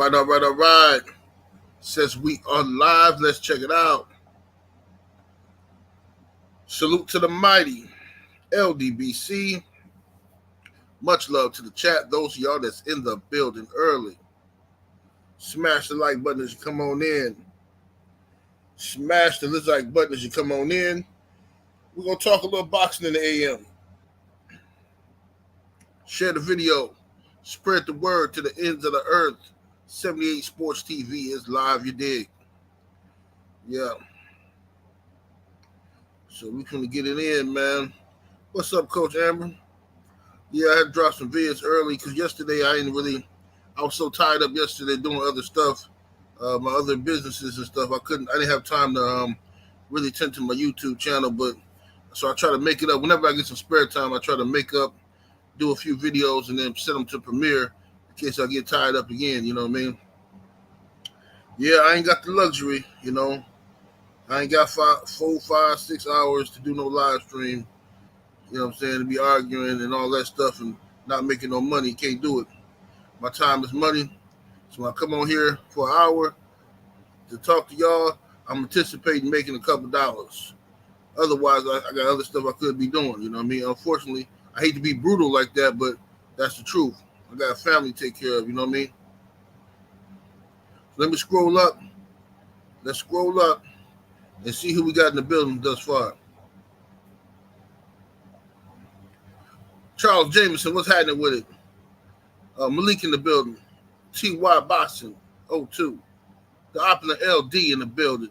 All right. Says we are live. Let's check it out. Salute to the mighty LDBC. Much love to the chat. Those of y'all that's in the building early. Smash the like button as you come on in. Smash the like button as you come on in. We're going to talk a little boxing in the AM. Share the video. Spread the word to the ends of the earth. 78 Sports TV is live, you dig? Yeah. So we're going to get it in, man. What's up, Coach Amber? Yeah, I had to drop some vids early because yesterday I was so tied up yesterday doing other stuff, my other businesses and stuff. I didn't have time to really tend to my YouTube channel, but so I try to make it up. Whenever I get some spare time, I try to make up, do a few videos, and then send them to Premiere in case I get tied up again, you know what I mean? Yeah, I ain't got the luxury, you know. I ain't got 4, 5, 6 hours to do no live stream, you know what I'm saying, to be arguing and all that stuff and not making no money. Can't do it. My time is money. So when I come on here for an hour to talk to y'all, I'm anticipating making a couple dollars. Otherwise, I got other stuff I could be doing, you know what I mean? Unfortunately, I hate to be brutal like that, but that's the truth. I got a family to take care of, you know what I mean? So let me scroll up. Let's scroll up and see who we got in the building thus far. Charles Jameson, what's happening with it? Malik in the building. T.Y. Boxing, 02. The Opulent LD in the building.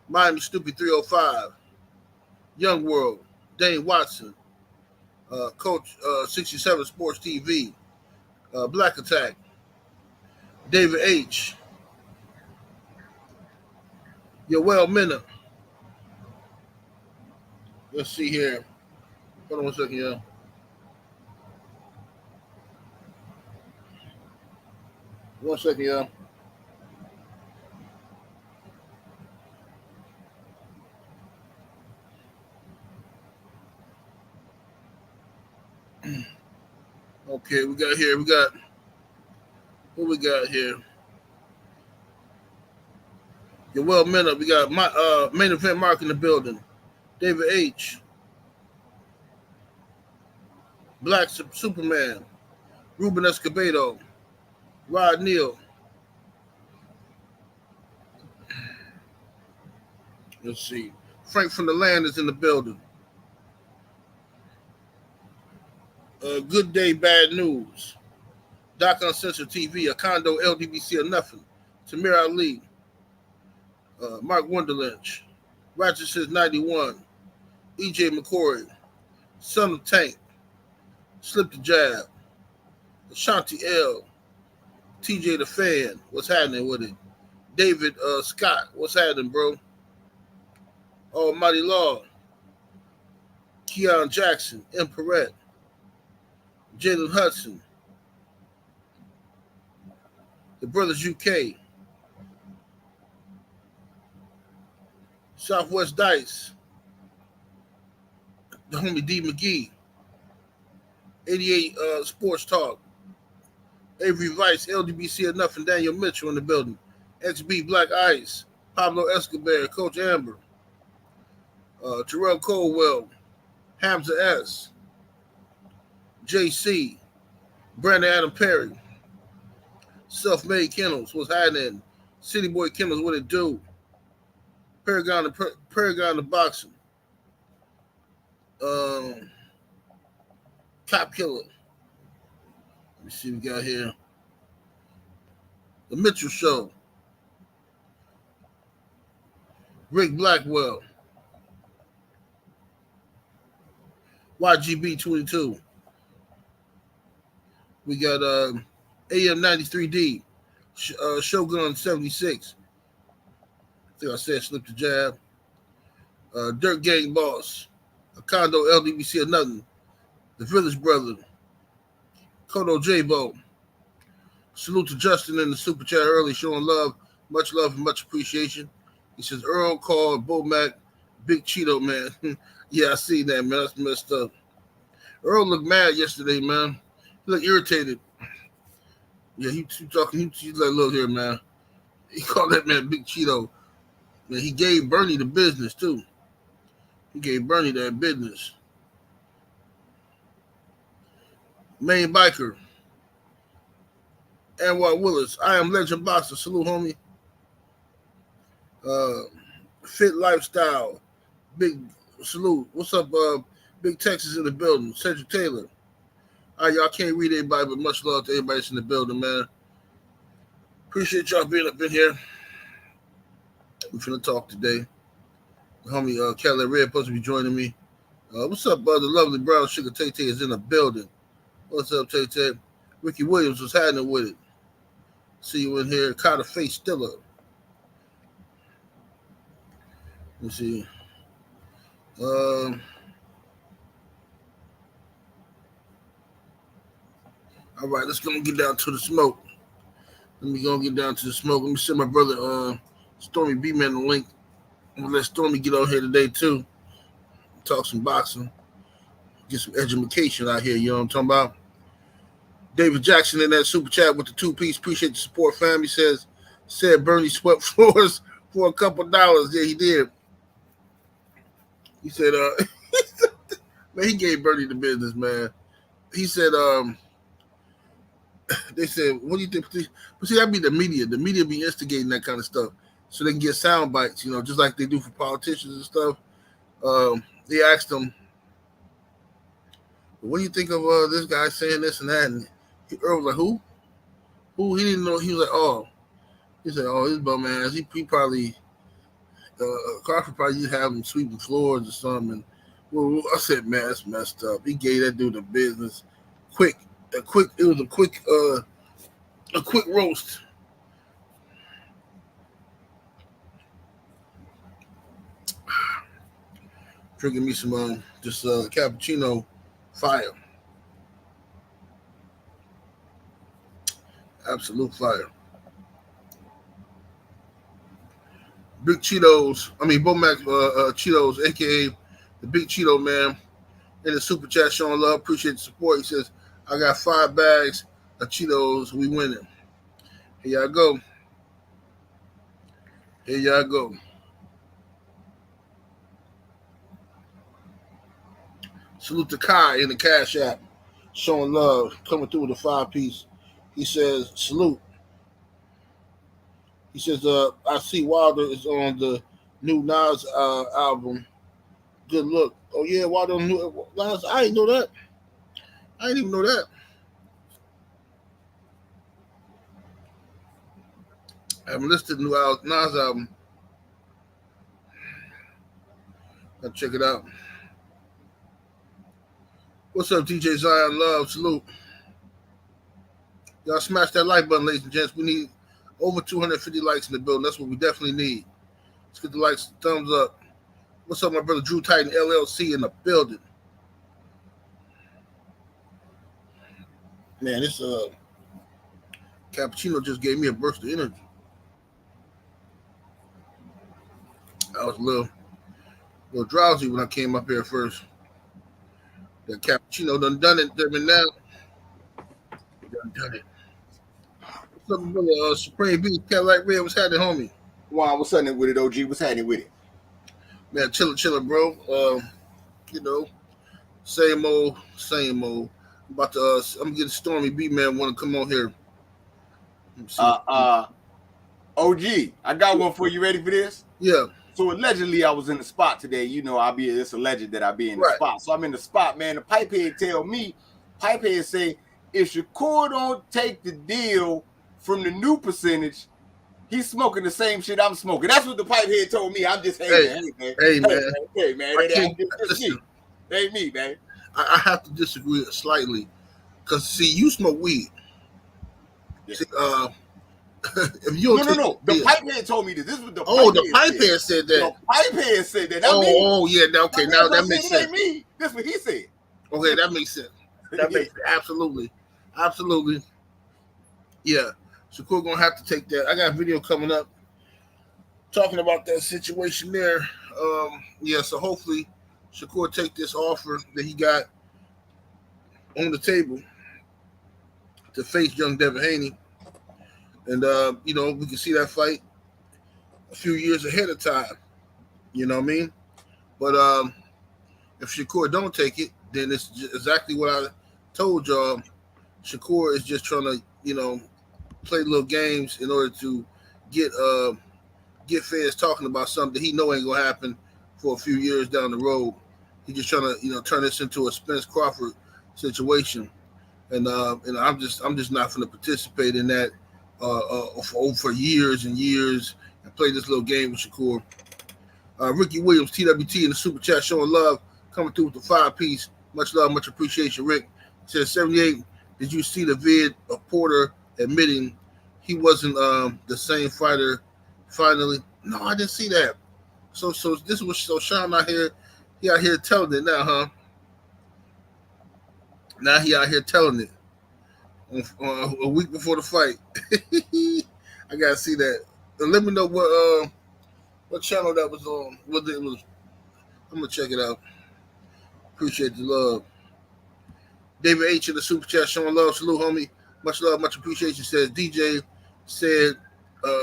Miami Stupid 305. Young World. Dane Watson. Coach 67 Sports TV. Black Attack. David H. Yoel Minna. Let's see here. Hold on 1 second, y'all. One second, y'all. Okay, what we got here? Yoel Minna. We got my main event Mark in the building. David H. Black Superman. Ruben Escobedo. Rod Neal. Let's see. Frank from the Land is in the building. Good Day, Bad News. Doc Uncensored TV. A Condo, LDBC or Nothing. Tamir Ali. Mark Wonderlynch. Ratchet says 91. EJ McCory. Son of Tank. Slip the Jab. Ashanti L. TJ the Fan, what's happening with it? David Scott, what's happening, bro? Almighty Law. Keon Jackson, M. Perret. Jalen Hudson. The Brothers UK. Southwest Dice. The homie D. McGee. 88 Sports Talk. Avery Vice, LDBC or Nothing, Daniel Mitchell in the building. XB Black Ice, Pablo Escobar, Coach Amber, Terrell Colwell, Hamza S, JC, Brandon Adam Perry, Self-Made Kennels, what's happening? City Boy Kennels, what it do? Paragon of Boxing, Cop Killer. Let me see what we got here. The Mitchell Show. Rick Blackwell. YGB 22. We got AM 93D. Shogun 76. I think I said Slip the Jab. Dirt Gang Boss. A Condo, LDBC or Nothing. The Village Brother. Kodo J-Bo. Salute to Justin in the super chat early, showing love and much appreciation. He says, Errol called Bo Mac Big Cheeto, man. Yeah, I see that, man. That's messed up. Errol looked mad yesterday, man. He looked irritated. Yeah, he talking. He's like, look here, man. He called that man Big Cheeto. Man, he gave Bernie the business too. He gave Bernie that business. Main biker. Anwar Willis. I am Legend Boxer. Salute, homie. Fit Lifestyle. Big salute. What's up, Big Texas in the building. Cedric Taylor. All right, y'all can't read everybody, but much love to everybody that's in the building, man. Appreciate y'all being up in here. We're finna talk today. The homie Kelly Red supposed to be joining me. What's up, the lovely brown sugar Tay Tay is in the building. What's up, Tay Tay? Ricky Williams was hiding with it. See you in here. Carter Face still up. Let's see. All right, let's go and get down to the smoke. Let me go and get down to the smoke. Let me send my brother Stormy B man the link. I'm gonna let Stormy get on here today too. Talk some boxing. Get some education out here, you know what I'm talking about? David Jackson in that super chat with the 2-piece. Appreciate the support, fam. He said Bernie swept floors for a couple dollars. Yeah, he did. He said, man, he gave Bernie the business, man. He said, they said, what do you think? But see, that'd be the media. The media be instigating that kind of stuff. So they can get sound bites, you know, just like they do for politicians and stuff. They asked them, what do you think of this guy saying this and that? And Earl was like, who? Who? He didn't know. He was like, oh. He said, oh, this bum ass. He probably, Crawford probably used to have him sweeping floors or something. And, well, I said, man, that's messed up. He gave that dude the business. It was a quick roast. Drinking me some just cappuccino fire. Absolute fire. Big Cheetos. I mean, Bomac Cheetos, a.k.a. the Big Cheeto man, in the super chat showing love. Appreciate the support. He says, I got 5 bags of Cheetos. We winning. Here y'all go. Here y'all go. Salute to Kai in the Cash App. Showing love. Coming through with a 5-piece. He says, salute. He says, I see Wilder is on the new Nas album. Good look. Oh, yeah, Wilder on new Nas. I didn't know that. I didn't even know that. I haven't listed the new Nas album. I'll check it out. What's up, DJ Zion Love? Salute. Y'all smash that like button, ladies and gents. We need over 250 likes in the building. That's what we definitely need. Let's get the likes, thumbs up. What's up, my brother Drew Titan, LLC in the building. Man, this cappuccino just gave me a burst of energy. I was a little drowsy when I came up here first. That cappuccino done it now. Done it. What's up, brother? Supreme B, Cadillac Red, what's happening, homie? Wow, what's happening with it, OG? What's happening with it? Man, chillin', bro. You know, same old. I'm about to, I'm gonna get Stormy B, man, want to come on here. OG, I got one for you. Ready for this? Yeah. So allegedly, I was in the spot today. You know, it's alleged that I be in the spot. So I'm in the spot, man. The pipehead tell me, say, if Shakur don't take the deal from the new percentage, he's smoking the same shit I'm smoking. That's what the pipehead told me. I'm just Hey, man. That ain't me, man. I have to disagree slightly, because see, you smoke weed. Yeah. See, if you no. The pipehead told me this. This is what the pipehead said that. The pipehead said that. Yeah. Okay, now that makes sense. Me. That's what he said. Okay, that makes sense. That makes sense. Absolutely. Yeah. Shakur gonna have to take that. I got a video coming up talking about that situation there. So hopefully Shakur take this offer that he got on the table to face young Devin Haney. And we can see that fight a few years ahead of time. You know what I mean? But if Shakur don't take it, then it's exactly what I told y'all. Shakur is just trying to, play little games in order to get fans talking about something that he know ain't gonna happen for a few years down the road. He just trying to, turn this into a Spence Crawford situation, and I'm just not going to participate in that for years and years and play this little game with Shakur. Ricky Williams, TWT in the super chat, showing love, coming through with the 5-piece. Much love, much appreciation. Rick says 78. Did you see the vid of Porter admitting he wasn't the same fighter? Finally, no, I didn't see that. So this was Sean out here. He out here telling it now, huh? Now he out here telling it a week before the fight. I gotta see that. And let me know what channel that was on. What it was. I'm gonna check it out. Appreciate the love. David H in the super chat, showing love. Salute, homie. Much love, much appreciation. Says DJ said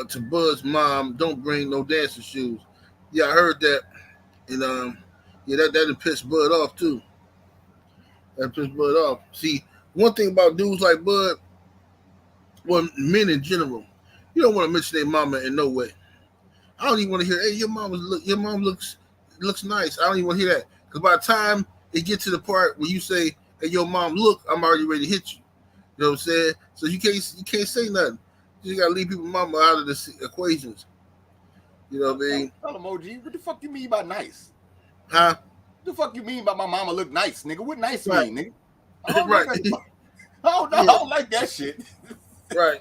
to Bud's mom, "Don't bring no dancing shoes." Yeah, I heard that, and that done pissed Bud off too. That pissed Bud off. See, one thing about dudes like Bud, well, men in general, you don't want to mention their mama in no way. I don't even want to hear, "Hey, your mom looks nice." I don't even want to hear that, because by the time it gets to the part where you say, "Hey, your mom look," I'm already ready to hit you. You know what I'm saying? So you can't say nothing. You gotta leave people's mama out of the equations. You know what I mean? Tell them, OG, what the fuck you mean by nice? Huh? What the fuck you mean by my mama look nice, nigga? What nice right. mean, nigga? I don't right. I don't like that shit. right.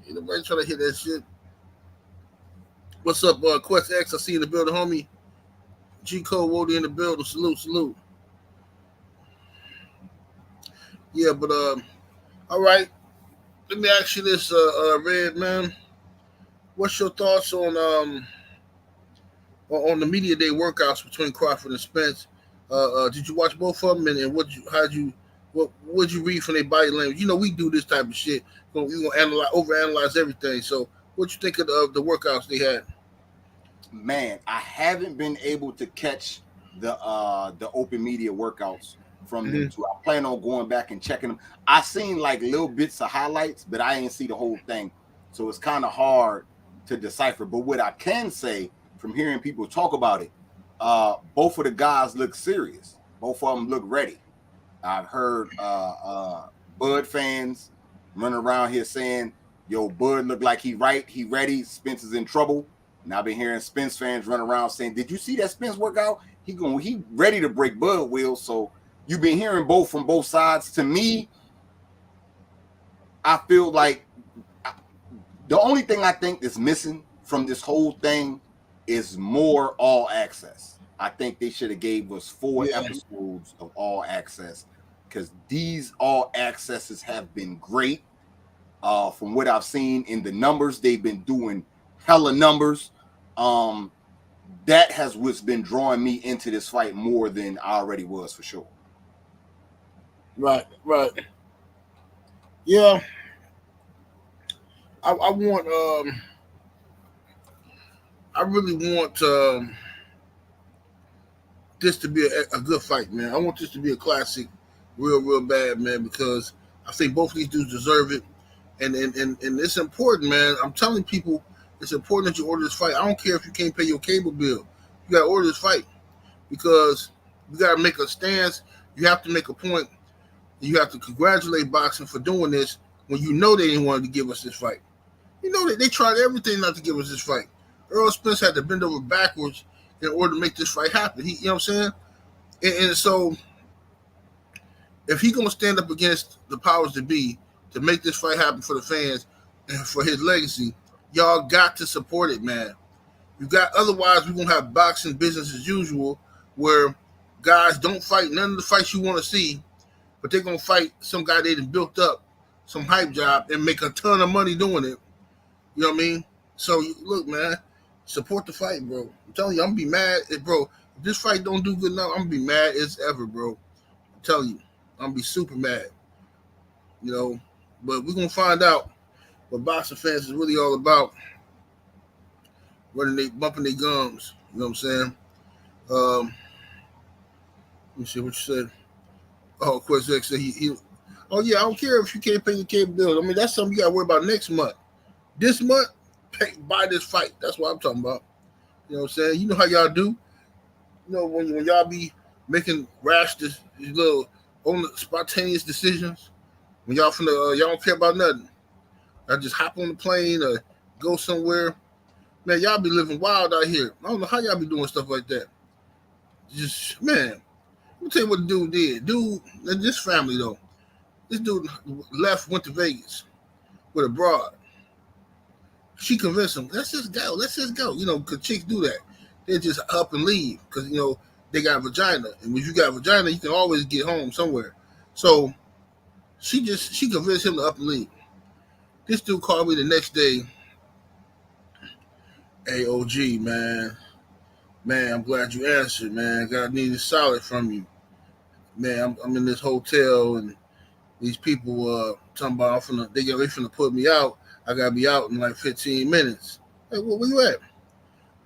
Ain't nobody trying to hit that shit. What's up, Quest X? I see you in the building, homie. G Code Wody in the building. Salute. Yeah, but all right. Let me ask you this, Red man. What's your thoughts on the media day workouts between Crawford and Spence? Did you watch both of them, and what would you read from their body language? You know, we do this type of shit. We're gonna overanalyze everything. So, what you think of the workouts they had? Man, I haven't been able to catch the open media workouts from them too. I plan on going back and checking them. I seen like little bits of highlights, but I ain't see the whole thing. So it's kind of hard to decipher. But what I can say from hearing people talk about it, both of the guys look serious. Both of them look ready. I've heard Bud fans running around here saying, "Yo, Bud look like he ready. Spence is in trouble." And I've been hearing Spence fans run around saying, "Did you see that Spence workout? He ready to break Bud wheels." So you've been hearing both from both sides. To me, I feel like the only thing I think is missing from this whole thing is more All Access. I think they should have gave us 4 episodes of All Access, because these All Accesses have been great. From what I've seen in the numbers, they've been doing hella numbers. That has what's been drawing me into this fight more than I already was, for sure. Right. Yeah. I really want this to be a good fight, man. I want this to be a classic, real bad, man, because I think both of these dudes deserve it, and it's important, man. I'm telling people, it's important that you order this fight. I don't care if you can't pay your cable bill. You got to order this fight, because you got to make a stance. You have to make a point. You have to congratulate boxing for doing this when you know they didn't want to give us this fight. You know that they tried everything not to give us this fight. Errol Spence had to bend over backwards in order to make this fight happen. You know what I'm saying? And so, if he's going to stand up against the powers that be to make this fight happen for the fans and for his legacy, y'all got to support it, man. Otherwise, we're going to have boxing business as usual, where guys don't fight none of the fights you want to see, but they're going to fight some guy they done built up, some hype job, and make a ton of money doing it. You know what I mean? So, look, man, support the fight, bro. I'm telling you, I'm going to be mad. Bro, if this fight don't do good enough, I'm going to be mad as ever, bro. I'm telling you, I'm going to be super mad. You know, but we're going to find out what boxing fans is really all about. Bumping their gums. You know what I'm saying? Let me see what you said. Oh, of course, X said he. Oh yeah, I don't care if you can't pay your cable bill. I mean, that's something you got to worry about next month. This month, buy this fight. That's what I'm talking about. You know what I'm saying? You know how y'all do. You know when y'all be making rash, these little spontaneous decisions. When y'all y'all don't care about nothing. I just hop on the plane or go somewhere. Man, y'all be living wild out here. I don't know how y'all be doing stuff like that. Just man, let me tell you what the dude did. This family though. This dude went to Vegas with a broad. She convinced him, let's just go. You know, because chicks do that. They just up and leave because, you know, they got a vagina. And if you got a vagina, you can always get home somewhere. So she convinced him to up and leave. This dude called me the next day. Hey, OG, man. Man, I'm glad you answered, man. God needed solid from you. Man, I'm in this hotel and these people talking about they finna put me out. I gotta be out in like 15 minutes. Hey, where you at?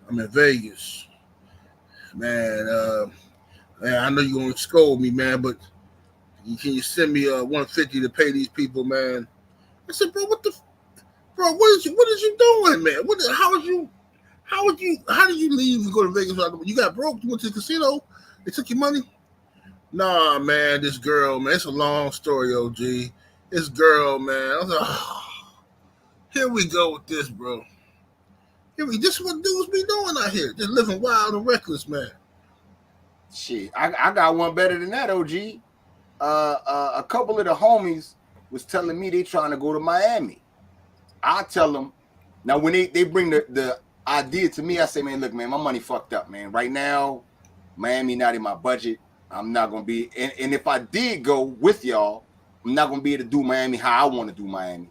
I'm in Vegas. Man, I know you're gonna scold me, man, but can you send me $150 to pay these people, man? I said, bro, what is you doing, man? How did you leave and go to Vegas? You got broke, you went to the casino, they took your money? Nah, man, this girl, man, it's a long story, OG. This girl, man, I was like, oh, here we go with this, bro. This is what dudes be doing out here. Just living wild and reckless, man. Shit, I got one better than that, OG. A couple of the homies was telling me they trying to go to Miami. I tell them, now when they bring the idea to me, I say, man, look, man, my money fucked up, man. Right now, Miami not in my budget. I'm not going to be, and if I did go with y'all, I'm not going to be able to do Miami how I want to do Miami.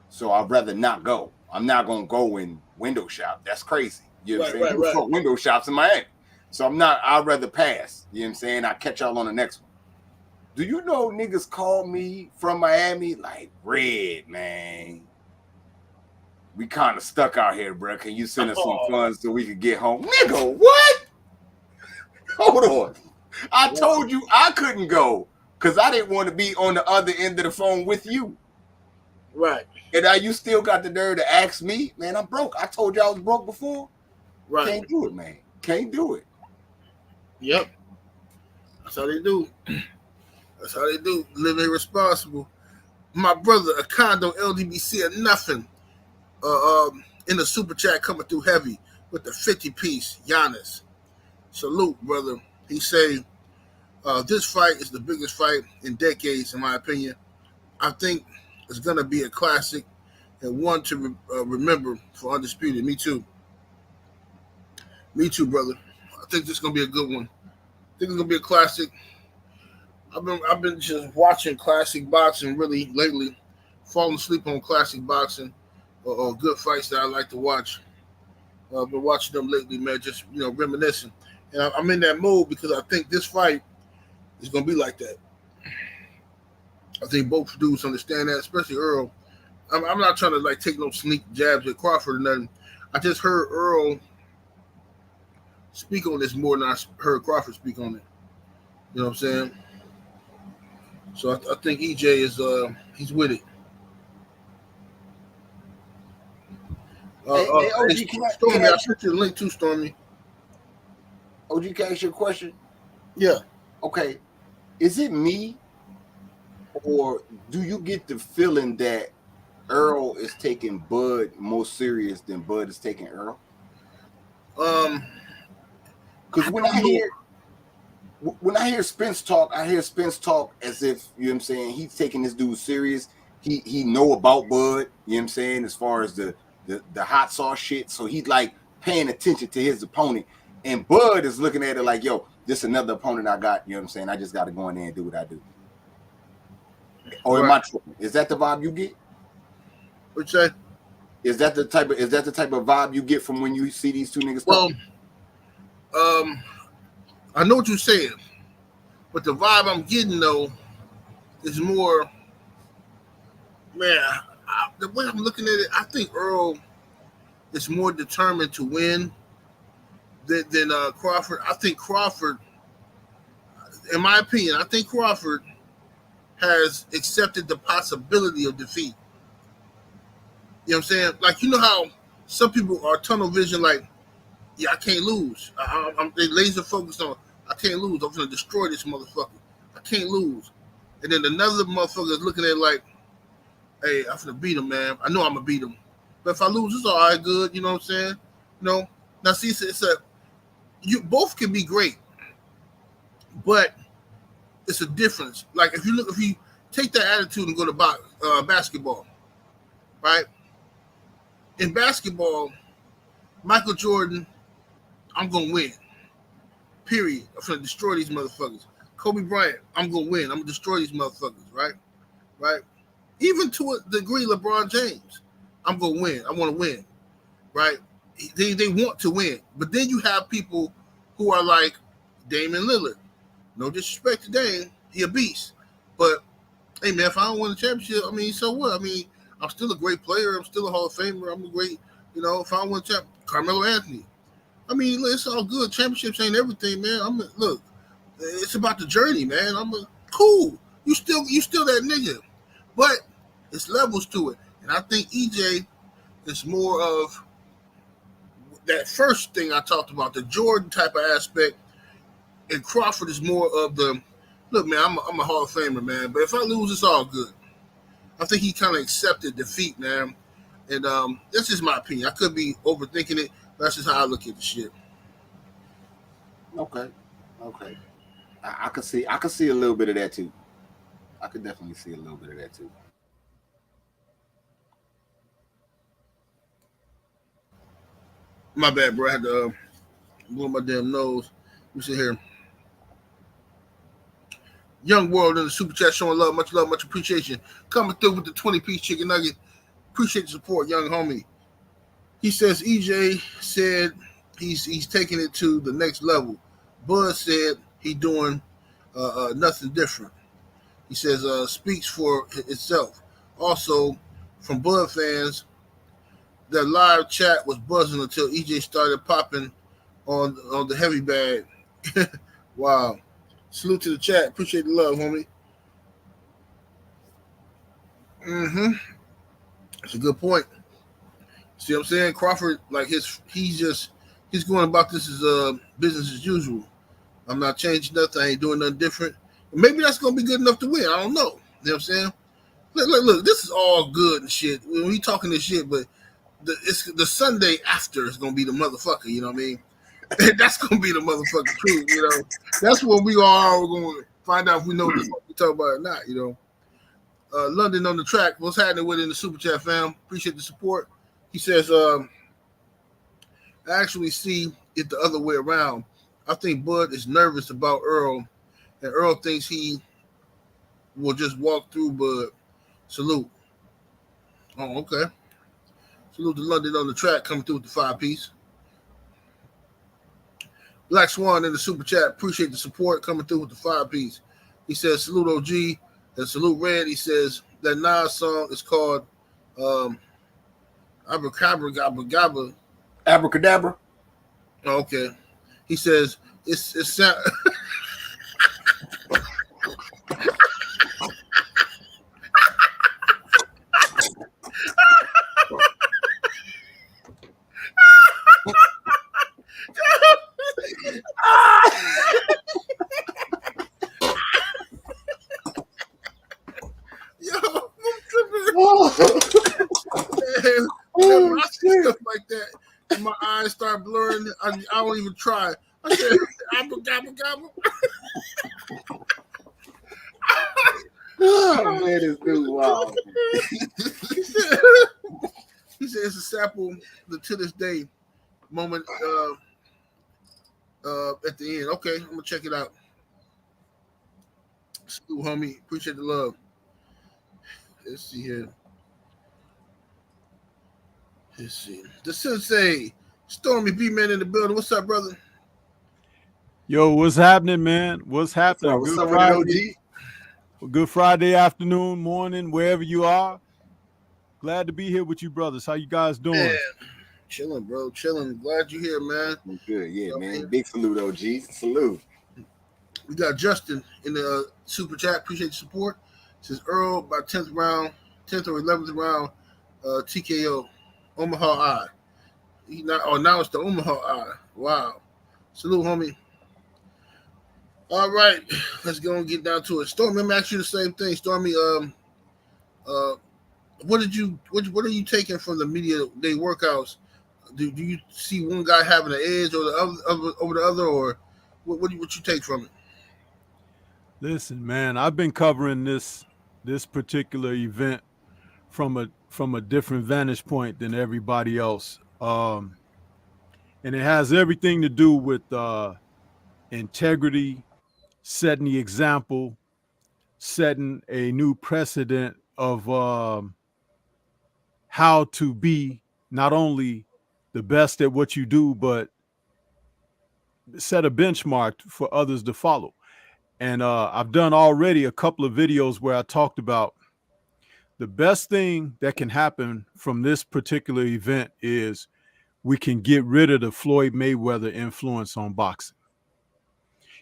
So I'd rather not go. I'm not going to go and window shop. That's crazy. You know what I'm saying? Right. Fuck window shops in Miami. So I'd rather pass. You know what I'm saying? I'll catch y'all on the next one. Do you know niggas call me from Miami like, Red, man, we kind of stuck out here, bro. Can you send us some funds so we can get home? Nigga, what? Hold on. I told you I couldn't go because I didn't want to be on the other end of the phone with you. Right. And now you still got the nerve to ask me, man, I'm broke. I told you I was broke before. Right. Can't do it, man. Can't do it. Yep. That's how they do. That's how they do. Living irresponsible. My brother, a condo LDBC or nothing. In the super chat coming through heavy with the 50-piece Giannis. Salute, brother. He say, this fight is the biggest fight in decades, in my opinion. I think it's going to be a classic and one to remember for Undisputed. Me too. Me too, brother. I think this is going to be a good one. I think it's going to be a classic. I've been just watching classic boxing really lately, falling asleep on classic boxing or good fights that I like to watch. I've been watching them lately, man, just, you know, reminiscing. And I'm in that mood because I think this fight is going to be like that. I think both dudes understand that, especially Errol. I'm not trying to like take no sneak jabs at Crawford or nothing. I just heard Errol speak on this more than I heard Crawford speak on it. You know what I'm saying? So I think EJ is he's with it. Hey, OG, Stormy, I sent you the link to Stormy. OG, can I ask you a question? Yeah. Okay. Is it me, or do you get the feeling that Errol is taking Bud more serious than Bud is taking Errol? Because when I hear Spence talk, I hear Spence talk as if, you know what I'm saying, he's taking this dude serious. He know about Bud, you know what I'm saying, as far as the hot sauce shit. So he's like paying attention to his opponent. And Bud is looking at it like, yo, this is another opponent I got, you know what I'm saying? I just got to go in there and do what I do. Or am I tripping? Is that the vibe you get? What'd you say? Is that the type of vibe you get from when you see these two niggas talking? Well, I know what you're saying, but the vibe I'm getting though is more, man. the way I'm looking at it, I think Errol is more determined to win than Crawford. I think Crawford, in my opinion, I think Crawford has accepted the possibility of defeat. You know what I'm saying? Like, you know how some people are tunnel vision, like, yeah, I can't lose. They laser focused on, I can't lose. I'm going to destroy this motherfucker. I can't lose. And then another motherfucker is looking at it like, hey, I'm going to beat him, man. I know I'm going to beat him. But if I lose, it's all right, good. You know what I'm saying? You know? Now, see, you both can be great, but it's a difference. Like, if you take that attitude and go to basketball, right? In basketball, Michael Jordan, I'm going to win. Period. I'm going to destroy these motherfuckers. Kobe Bryant, I'm going to win. I'm going to destroy these motherfuckers, right? Right? Even to a degree, LeBron James, I'm going to win. I want to win, right? They want to win. But then you have people who are like Damian Lillard. No disrespect to Dame. He a beast. But, hey, man, if I don't win the championship, I mean, so what? I mean, I'm still a great player. I'm still a Hall of Famer. I'm a great, if I don't win the championship, Carmelo Anthony. I mean, look, it's all good. Championships ain't everything, man. Look, it's about the journey, man. Cool. You still that nigga. But it's levels to it. And I think EJ is more of that first thing I talked about, the Jordan type of aspect. And Crawford is more of the, look, man, I'm a Hall of Famer, man. But if I lose, it's all good. I think he kind of accepted defeat, man. And that's just my opinion. I could be overthinking it. That's just how I look at the shit. Okay. I could see a little bit of that too. I could definitely see a little bit of that too. My bad, bro. I had to blow my damn nose. Let me sit here. Young World in the super chat showing love, much appreciation. Coming through with the 20-piece chicken nugget. Appreciate the support, young homie. He says EJ said he's taking it to the next level. Bud said he doing nothing different. He says speaks for itself. Also, from Bud fans, that live chat was buzzing until EJ started popping on the heavy bag. Wow. Salute to the chat. Appreciate the love, homie. Mm-hmm. That's a good point. See what I'm saying? Crawford, like he's going about this as business as usual. I'm not changing nothing. I ain't doing nothing different. Maybe that's gonna be good enough to win. I don't know. You know what I'm saying? Look, this is all good and shit. We talking this shit, but it's the Sunday after is gonna be the motherfucker. You know what I mean? That's gonna be the motherfucking truth. You know, that's when we all gonna find out if we know what the fuck we talk about or not. You know. London on the track. What's happening with in the super chat, fam? Appreciate the support. He says, I actually see it the other way around. I think Bud is nervous about Errol, and Errol thinks he will just walk through Bud. Salute. Oh, okay. Salute to London on the track coming through with the 5-piece. Black Swan in the super chat. Appreciate the support coming through with the 5-piece. He says, salute OG. And salute Red, he says that Nas song is called Abracadabra. Abracadabra. Oh, okay. He says it's sound. When I see stuff like that, and my eyes start blurring, I don't even try. I said, "Gabba." Oh man, this dude, wow. He said it's a sample to this day moment at the end. Okay, I'm gonna check it out. Salute, homie. Appreciate the love. Let's see here. Let's see. The Sensei, Stormy B man in the building. What's up, brother? Yo, what's happening, man? What's happening? What's up, Friday, Good Friday afternoon, morning, wherever you are. Glad to be here with you, brothers. How you guys doing? Man, chilling, bro. Chilling. Glad you're here, man. I'm good. Yeah, man. Big salute, OG. Salute. We got Justin in the super chat. Appreciate the support. It says Errol by 10th round, 10th or 11th round, TKO, Omaha Eye. Now it's the Omaha Eye. Wow. Salute, homie. All right, let's go and get down to it. Stormy, I'm asking you the same thing. Stormy, what are you taking from the media day workouts? Do you see one guy having an edge or the other over the other, or what you take from it? Listen, man, I've been covering this particular event from a different vantage point than everybody else, and it has everything to do with integrity, setting the example, setting a new precedent of how to be not only the best at what you do, but set a benchmark for others to follow. And I've done already a couple of videos where I talked about the best thing that can happen from this particular event is we can get rid of the Floyd Mayweather influence on boxing.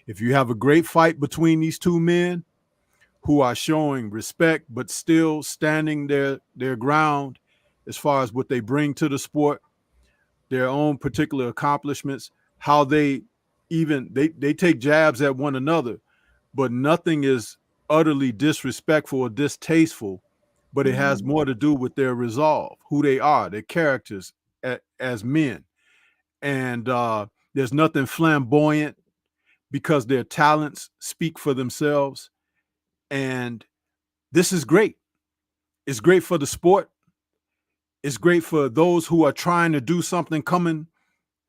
If you have a great fight between these two men who are showing respect but still standing their ground as far as what they bring to the sport, their own particular accomplishments, how they take jabs at one another, but nothing is utterly disrespectful or distasteful, but it has more to do with their resolve, who they are, their characters as men. And there's nothing flamboyant because their talents speak for themselves. And this is great. It's great for the sport. It's great for those who are trying to do something coming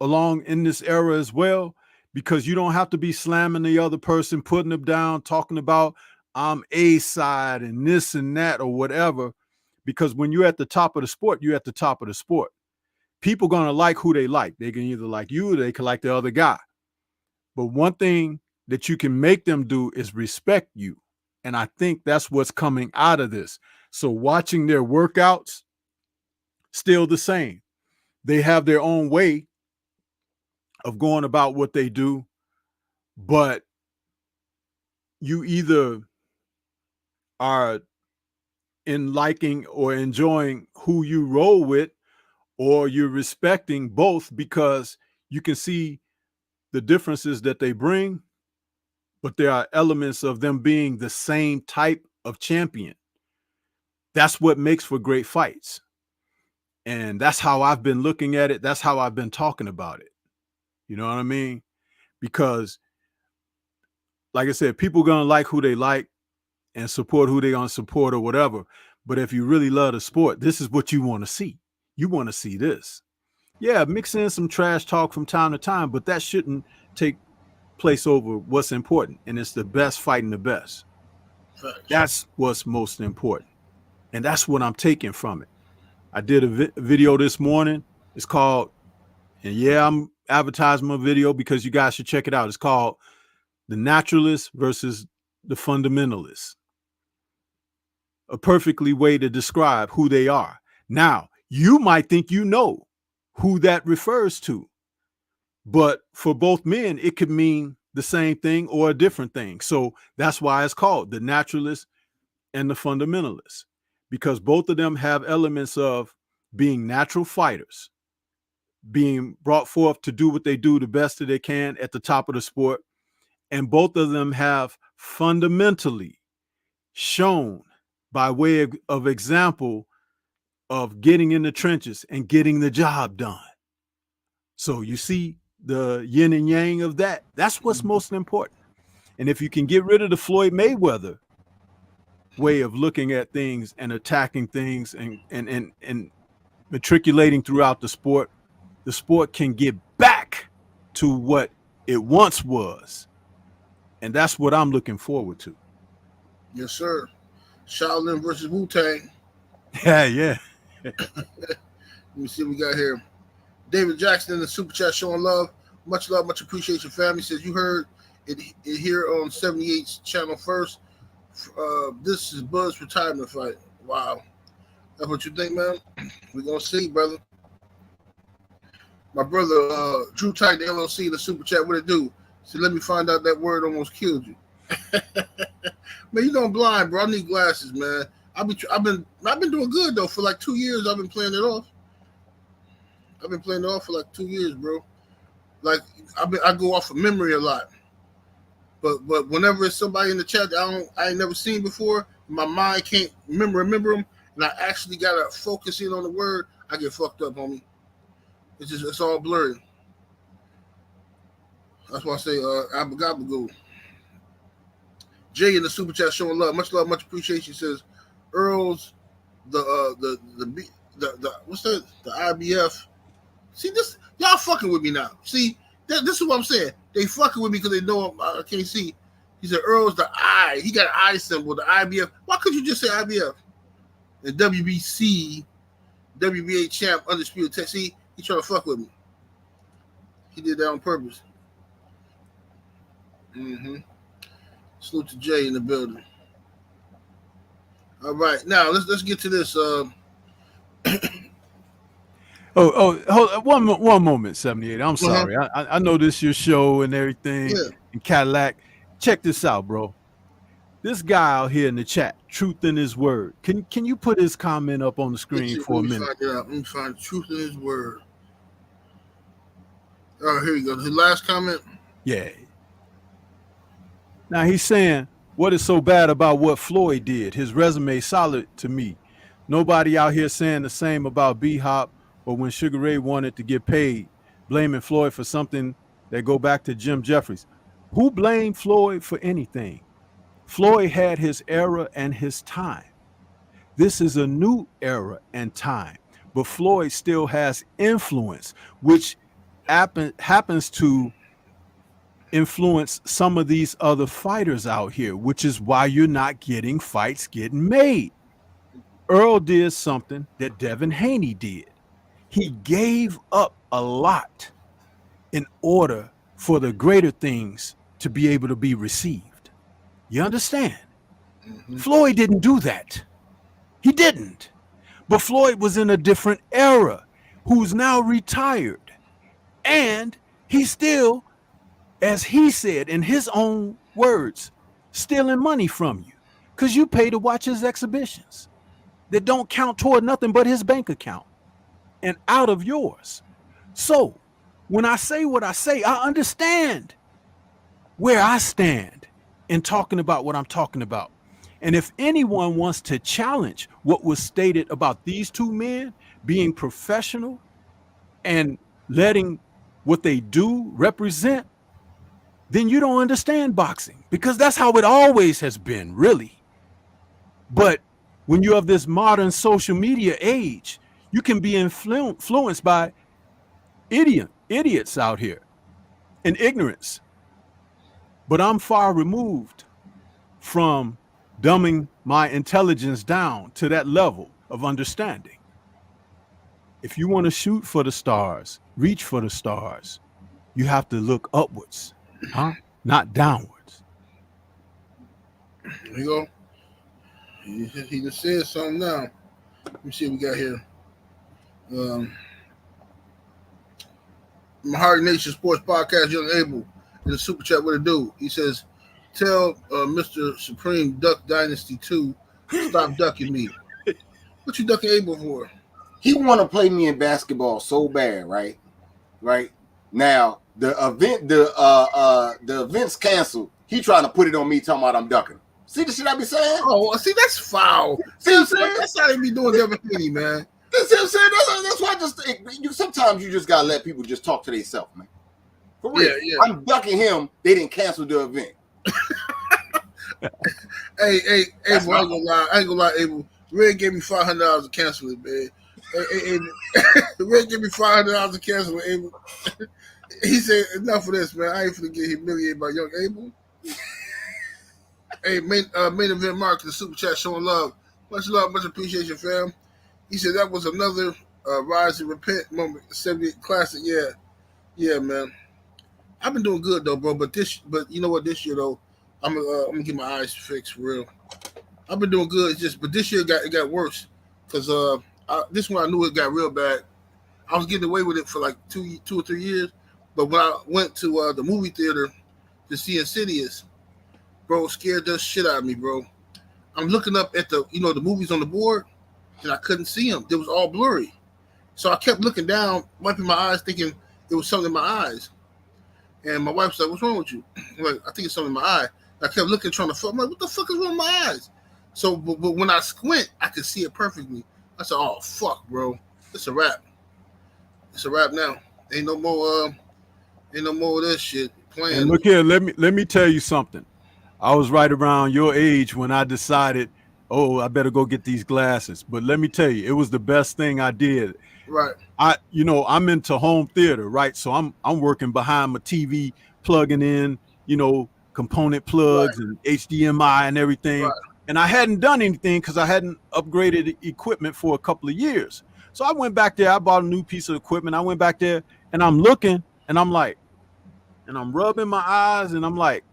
along in this era as well, because you don't have to be slamming the other person, putting them down, talking about I'm A side and this and that or whatever. Because when you're at the top of the sport, you're at the top of the sport. People going to like who they like. They can either like you or they can like the other guy. But one thing that you can make them do is respect you. And I think that's what's coming out of this. So watching their workouts, still the same. They have their own way of going about what they do, but you either are in liking or enjoying who you roll with, or you're respecting both because you can see the differences that they bring, but there are elements of them being the same type of champion. That's what makes for great fights. And that's how I've been looking at it. That's how I've been talking about it. You know what I mean? Because, like I said, people are going to like who they like and support who they're going to support or whatever. But if you really love the sport, this is what you want to see. You want to see this. Yeah, mix in some trash talk from time to time, but that shouldn't take place over what's important. And it's the best fighting the best. That's what's most important. And that's what I'm taking from it. I did a video this morning. It's called, and yeah, I'm advertising my video because you guys should check it out. It's called The Naturalist versus the Fundamentalist. A perfectly way to describe who they are. Now, you might think you know who that refers to, but for both men, it could mean the same thing or a different thing. So that's why it's called The Naturalist and the Fundamentalist, because both of them have elements of being natural fighters, being brought forth to do what they do the best that they can at the top of the sport. And both of them have fundamentally shown by way of example of getting in the trenches and getting the job done. So you see the yin and yang of that. That's what's most important. And if you can get rid of the Floyd Mayweather way of looking at things and attacking things and matriculating throughout the sport can get back to what it once was. And that's what I'm looking forward to. Yes, sir. Shaolin versus Wu-Tang. Yeah. Let me see what we got here. David Jackson in the super chat showing love. Much love, much appreciation, family. Says you heard it here on 78's channel first. This is Buzz retirement fight. Wow. That's what you think, man? We're gonna see, brother. My brother Drew Tight, the LLC, the super chat, what it do? Said, let me find out that word almost killed you. Man, you know I'm blind, bro. I need glasses, man. I've been doing good though for like 2 years. I've been playing it off. I've been playing it off for like 2 years, bro. Like I go off of memory a lot. But whenever it's somebody in the chat that I ain't never seen before, my mind can't remember them, and I actually gotta focus in on the word. I get fucked up, homie. It's all blurry. That's why I say abagabago. Jay in the super chat showing love, much appreciation. Says Earl's the what's that? The IBF. See this, y'all fucking with me now. See, this is what I'm saying. They fucking with me because they know I can't see. He said Earl's the I. He got an I symbol, the IBF. Why could you just say IBF? And WBC, WBA champ, undisputed tech. See, he trying to fuck with me. He did that on purpose. Salute to Jay in the building. All right, now let's get to this. Hold one moment, 78. I'm sorry. I know this is your show and everything. Yeah. And Cadillac. Check this out, bro. This guy out here in the chat, truth in his word. Can you put his comment up on the screen for a minute? Let me find truth in his word. Oh, here you go. His last comment. Yeah. Now he's saying, what is so bad about what Floyd did? His resume solid to me. Nobody out here saying the same about B-Hop or when Sugar Ray wanted to get paid, blaming Floyd for something that go back to Jim Jeffries. Who blamed Floyd for anything? Floyd had his era and his time. This is a new era and time, but Floyd still has influence, which happens to influence some of these other fighters out here, which is why you're not getting fights getting made. Errol did something that Devin Haney did. He gave up a lot in order for the greater things to be able to be received. You understand? Floyd didn't do that. He didn't. But Floyd was in a different era, who's now retired. And he still, as he said in his own words, stealing money from you because you pay to watch his exhibitions that don't count toward nothing but his bank account and out of yours. So when I say what I say, I understand where I stand in talking about what I'm talking about. And if anyone wants to challenge what was stated about these two men being professional and letting what they do represent, then you don't understand boxing, because that's how it always has been, really. But when you have this modern social media age, you can be influenced by idiots out here and ignorance. But I'm far removed from dumbing my intelligence down to that level of understanding. If you want to shoot for the stars, reach for the stars, you have to look upwards, not downwards. There you go. He just said something now. Let me see what we got here. Mahari Nation Sports Podcast, Young Abel, in the super chat, what it do? He says, tell Mr. Supreme Duck Dynasty 2 stop ducking me. What you ducking Abel for? He want to play me in basketball so bad, right? Right now, the event's canceled. He trying to put it on me, talking about I'm ducking. See the shit I be saying? Oh, see, that's foul. See what I'm saying? That's how they be doing everything, man. That's what I'm saying. That's why I just sometimes you just gotta let people just talk to themselves, man. For real. Yeah. I'm ducking him. They didn't cancel the event. Hey, Abel, I ain't gonna lie, Abel. Red gave me $500 to cancel it, man. Hey, Red gave me $500 to cancel it, Abel. He said, enough of this, man. I ain't finna get humiliated by young Abel. Hey, main event Mark in the super chat showing love. Much love, much appreciation, fam. He said that was another rise and repent moment. 78 classic, yeah, man. I've been doing good though, bro. But you know what? This year though, I'm gonna get my eyes fixed for real. I've been doing good. But this year it got worse. because this one I knew it got real bad. I was getting away with it for like 2 or 3 years, but when I went to the movie theater to see Insidious, bro, scared the shit out of me, bro. I'm looking up at the movies on the board, and I couldn't see them. It was all blurry. So I kept looking down, wiping my eyes, thinking it was something in my eyes. And my wife's like, "What's wrong with you?" I'm like, "I think it's something in my eye." I kept looking, trying to. I'm like, "What the fuck is wrong with my eyes?" So, but when I squint, I could see it perfectly. I said, "Oh fuck, bro, it's a wrap. It's a wrap now. Ain't no more of this shit playing." And look here, let me tell you something. I was right around your age when I decided, oh, I better go get these glasses. But let me tell you, it was the best thing I did. Right. I'm into home theater, right? So I'm working behind my TV, plugging in, component plugs and HDMI and everything. Right. And I hadn't done anything because I hadn't upgraded equipment for a couple of years. So I went back there. I bought a new piece of equipment. I went back there and I'm looking and I'm like, and I'm rubbing my eyes and I'm like,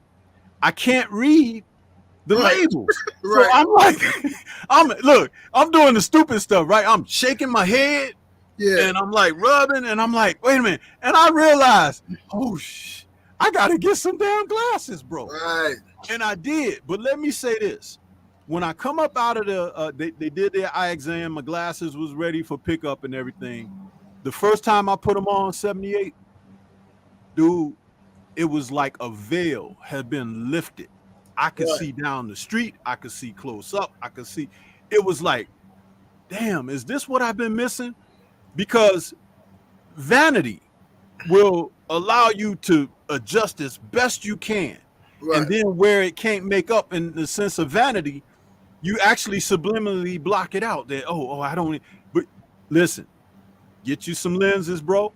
I can't read the labels. Right. So I'm like, I'm doing the stupid stuff, right? I'm shaking my head. Yeah. And I'm like rubbing and I'm like, wait a minute. And I realized, I got to get some damn glasses, bro. Right. And I did. But let me say this. When I come up out of they did their eye exam, my glasses was ready for pickup and everything. The first time I put them on, 78, dude, it was like a veil had been lifted. I could see down the street. I could see close up. I could see. It was like, damn, is this what I've been missing? Because vanity will allow you to adjust as best you can. Right. And then where it can't make up in the sense of vanity, you actually subliminally block it out. That, I don't. But listen, get you some lenses, bro,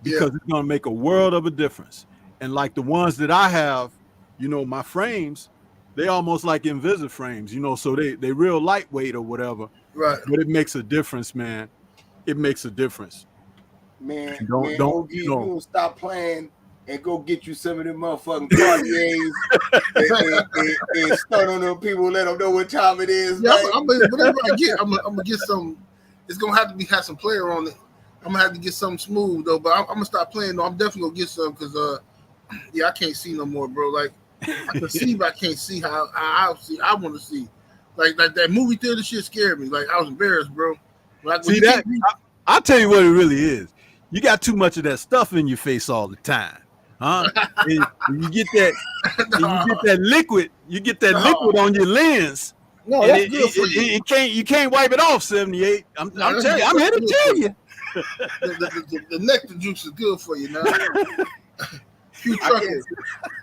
because it's going to make a world of a difference. And like the ones that I have, my frames, they almost like Invisi frames, so they real lightweight or whatever. Right. But it makes a difference, man. It makes a difference. Man, don't stop playing and go get you some of them motherfucking Cartiers and stun on them people, let them know what time it is. Yeah, whatever I get, I'm gonna get some. It's gonna have to have some player on it. I'm gonna have to get something smooth though, but I'm gonna stop playing though. I'm definitely gonna get some because I can't see no more, bro. Like I can see, but I can't see how I see. I want to see, like that movie theater shit scared me. Like I was embarrassed, bro. Like, see that? I'll tell you what it really is. You got too much of that stuff in your face all the time, huh? and you get that, you get that liquid. You get that liquid on your lens. No, that's good for you. You can't wipe it off. 78. I'm telling you. I'm here to tell you. The nectar juice is good for you now.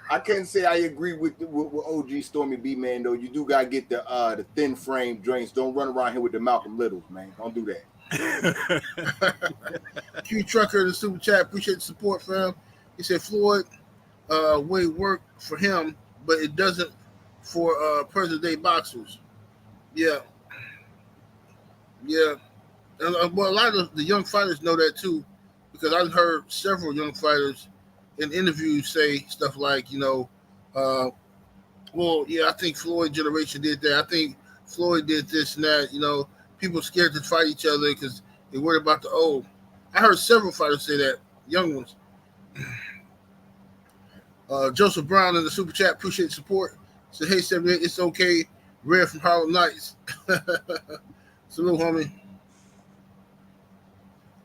I can't say I agree with OG Stormy B, man. Though you do gotta get the thin frame drinks. Don't run around here with the Malcolm Littles, man. Don't do that. Q Trucker in the super chat, appreciate the support, fam. He said Floyd way work for him, but it doesn't for present day boxers. Yeah. And well, a lot of the young fighters know that too, because I've heard several young fighters in interviews say stuff like, I think Floyd generation did that. I think Floyd did this and that. People scared to fight each other because they worried about the old. I heard several fighters say that, young ones. Joseph Brown in the super chat, appreciate the support. Said, hey, 78, it's okay. Red from Harlem Nights. Salute, homie.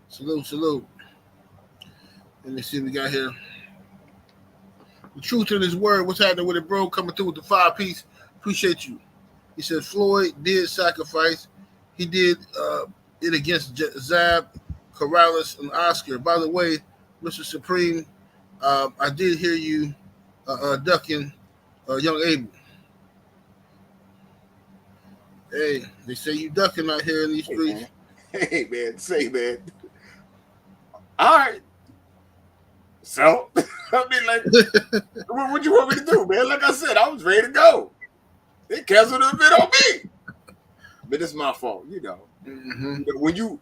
Salute. Let me see what we got here. The truth in his word. What's happening with it, bro? Coming through with the 5-piece. Appreciate you. He said Floyd did sacrifice. He did it against Zab, Corrales, and Oscar. By the way, Mr. Supreme, I did hear you ducking young Abel. Hey, they say you ducking out here in these streets. Hey, man. All right. So, I mean, like, what you want me to do, man? Like I said, I was ready to go. They canceled a bit on me. But it's my fault, Mm-hmm. When you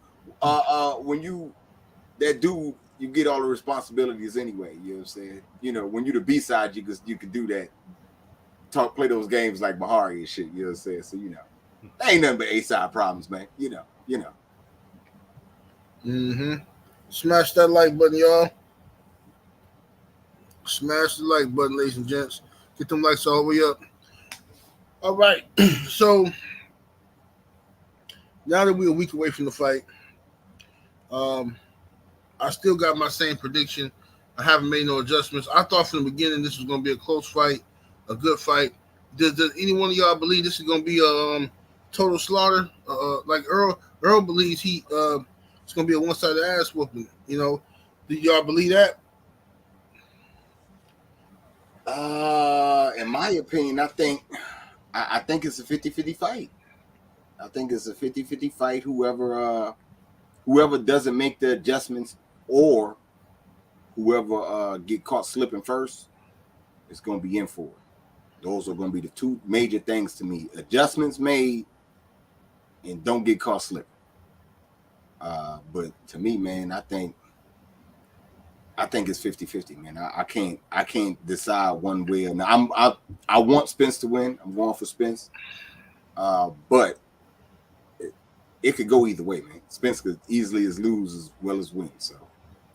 that dude, you get all the responsibilities anyway. You know what I'm saying? When you the B-side, you could do that. Play those games like Bahari and shit. You know what I'm saying? So that ain't nothing but A-side problems, man. you know. Mm-hmm. Smash that like button, y'all. Smash the like button, ladies and gents. Get them likes all the way up. All right. So now that we're a week away from the fight, I still got my same prediction. I haven't made no adjustments. I thought from the beginning this was going to be a close fight, a good fight. Does any one of y'all believe this is going to be a total slaughter? Like Errol believes it's going to be a one-sided ass whooping. You know, do y'all believe that? In my opinion, I think it's a 50-50 fight. I think it's a 50-50 fight. Whoever doesn't make the adjustments or whoever get caught slipping first is going to be in for it. Those are going to be the two major things to me. Adjustments made and don't get caught slipping. But to me, man, I think it's 50-50, man. I can't decide one way or another. I want Spence to win. I'm going for Spence. But it could go either way, man. Spence could easily lose as well as win. So,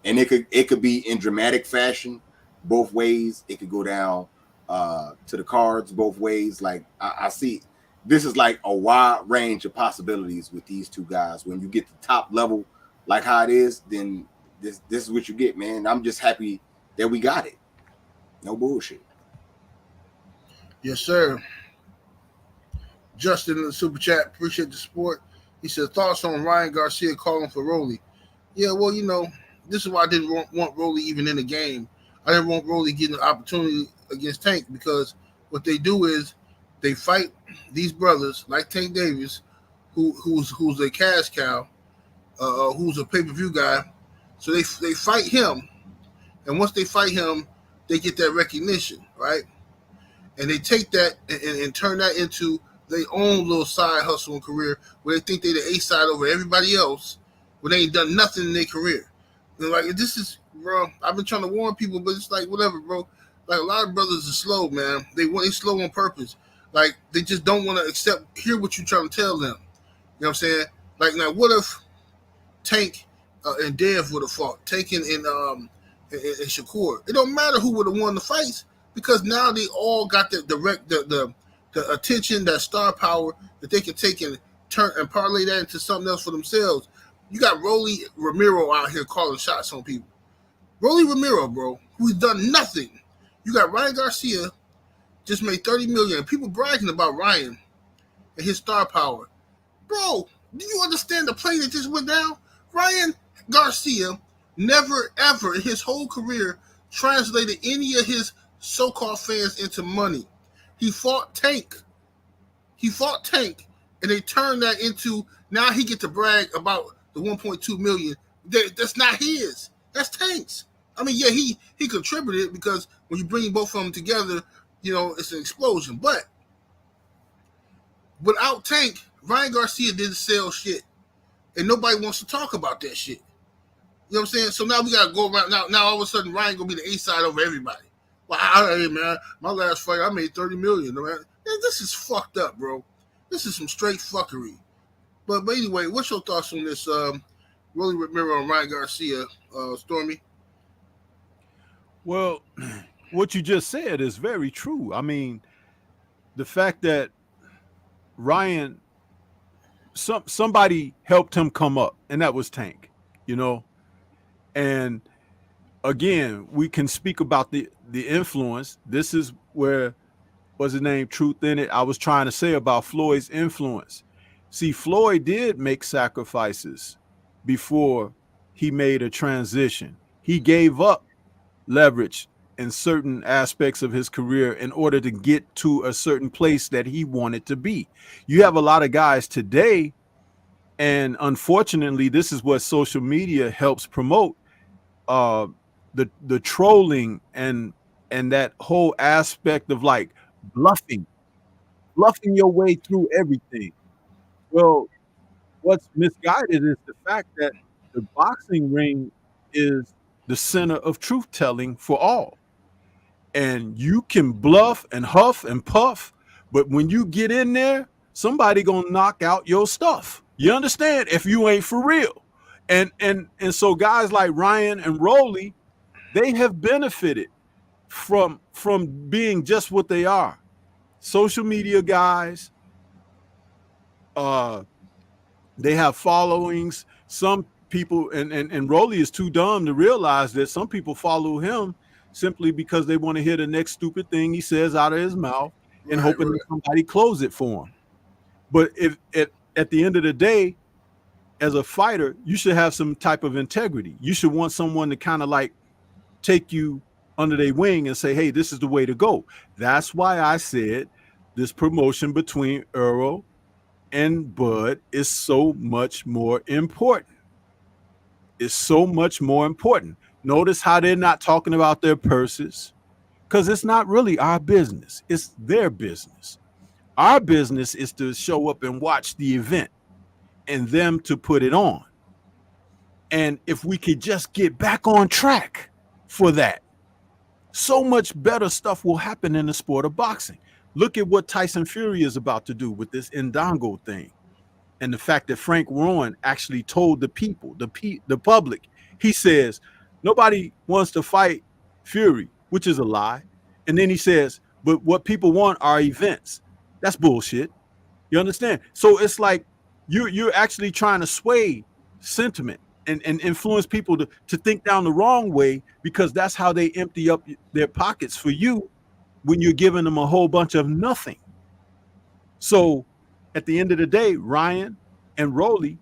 and it could be in dramatic fashion both ways. It could go down to the cards both ways. Like I see, this is like a wide range of possibilities with these two guys. When you get to top level, like how it is, then this is what you get, man. I'm just happy that we got it. No bullshit. Yes, sir. Justin in the super chat, appreciate the support. He said, thoughts on Ryan Garcia calling for Rolly? Yeah, well, you know, this is why I didn't want Rolly even in the game. I didn't want Rolly getting an opportunity against Tank, because what they do is they fight these brothers like Tank Davis, who's a cash cow, who's a pay-per-view guy. So they fight him, and once they fight him, they get that recognition, right? And they take that and turn that into their own little side hustle and career, where they think they're the A-side over everybody else when they ain't done nothing in their career. And like, this is, bro, I've been trying to warn people, but it's like, whatever, bro. Like, a lot of brothers are slow, man. They slow on purpose. Like, they just don't want to hear what you're trying to tell them. You know what I'm saying? Like, now, what if Tank and Dev would have fought? Tank and Shakur. It don't matter who would have won the fights, because now they all got the attention, that star power that they can take and turn and parlay that into something else for themselves. You got Rolly Romero out here calling shots on people. Rolly Romero, bro, who's done nothing. You got Ryan Garcia, just made $30 million. People bragging about Ryan and his star power. Bro, do you understand the play that just went down? Ryan Garcia never, ever in his whole career translated any of his so-called fans into money. He fought Tank, and they turned that into, now he get to brag about the 1.2 million. That's not his. That's Tank's. I mean, yeah, he contributed, because when you bring both of them together, you know, it's an explosion. But without Tank, Ryan Garcia didn't sell shit, and nobody wants to talk about that shit. You know what I'm saying? So now we got to go around. Now all of a sudden, Ryan going to be the A-side over everybody. Well, hey, man, my last fight, I made $30 million. Man, this is fucked up, bro. This is some straight fuckery. But anyway, what's your thoughts on this Rolly Romero and Ryan Garcia, Stormy? Well, what you just said is very true. I mean, the fact that Ryan, somebody helped him come up, and that was Tank, you know. And again, we can speak about the influence. This is where, what's his name, Truth in It, I was trying to say about Floyd's influence. See, Floyd did make sacrifices before he made a transition. He gave up leverage in certain aspects of his career in order to get to a certain place that he wanted to be. You have a lot of guys today, and unfortunately, this is what social media helps promote, the trolling and that whole aspect of like bluffing your way through everything. Well, what's misguided is the fact that the boxing ring is the center of truth telling for all. And you can bluff and huff and puff, but when you get in there, somebody gonna knock out your stuff. You understand? If you ain't for real. And so guys like Ryan and Rolly, they have benefited from being just what they are. Social media guys, they have followings. Some people and Rolly is too dumb to realize that some people follow him simply because they want to hear the next stupid thing he says out of his mouth and hoping that somebody close it for him. But if at the end of the day, as a fighter, you should have some type of integrity. You should want someone to kind of like take you under their wing and say, hey, this is the way to go. That's why I said this promotion between Errol and Bud is so much more important. It's so much more important. Notice how they're not talking about their purses, because it's not really our business. It's their business. Our business is to show up and watch the event and them to put it on. And if we could just get back on track for that, so much better stuff will happen in the sport of boxing. Look at what Tyson Fury is about to do with this Indongo thing. And the fact that Frank Warren actually told the people, the public, he says, nobody wants to fight Fury, which is a lie. And then he says, but what people want are events. That's bullshit. You understand? So it's like you're actually trying to sway sentiment and influence people to think down the wrong way, because that's how they empty up their pockets for you when you're giving them a whole bunch of nothing. So at the end of the day, Ryan and Rolly,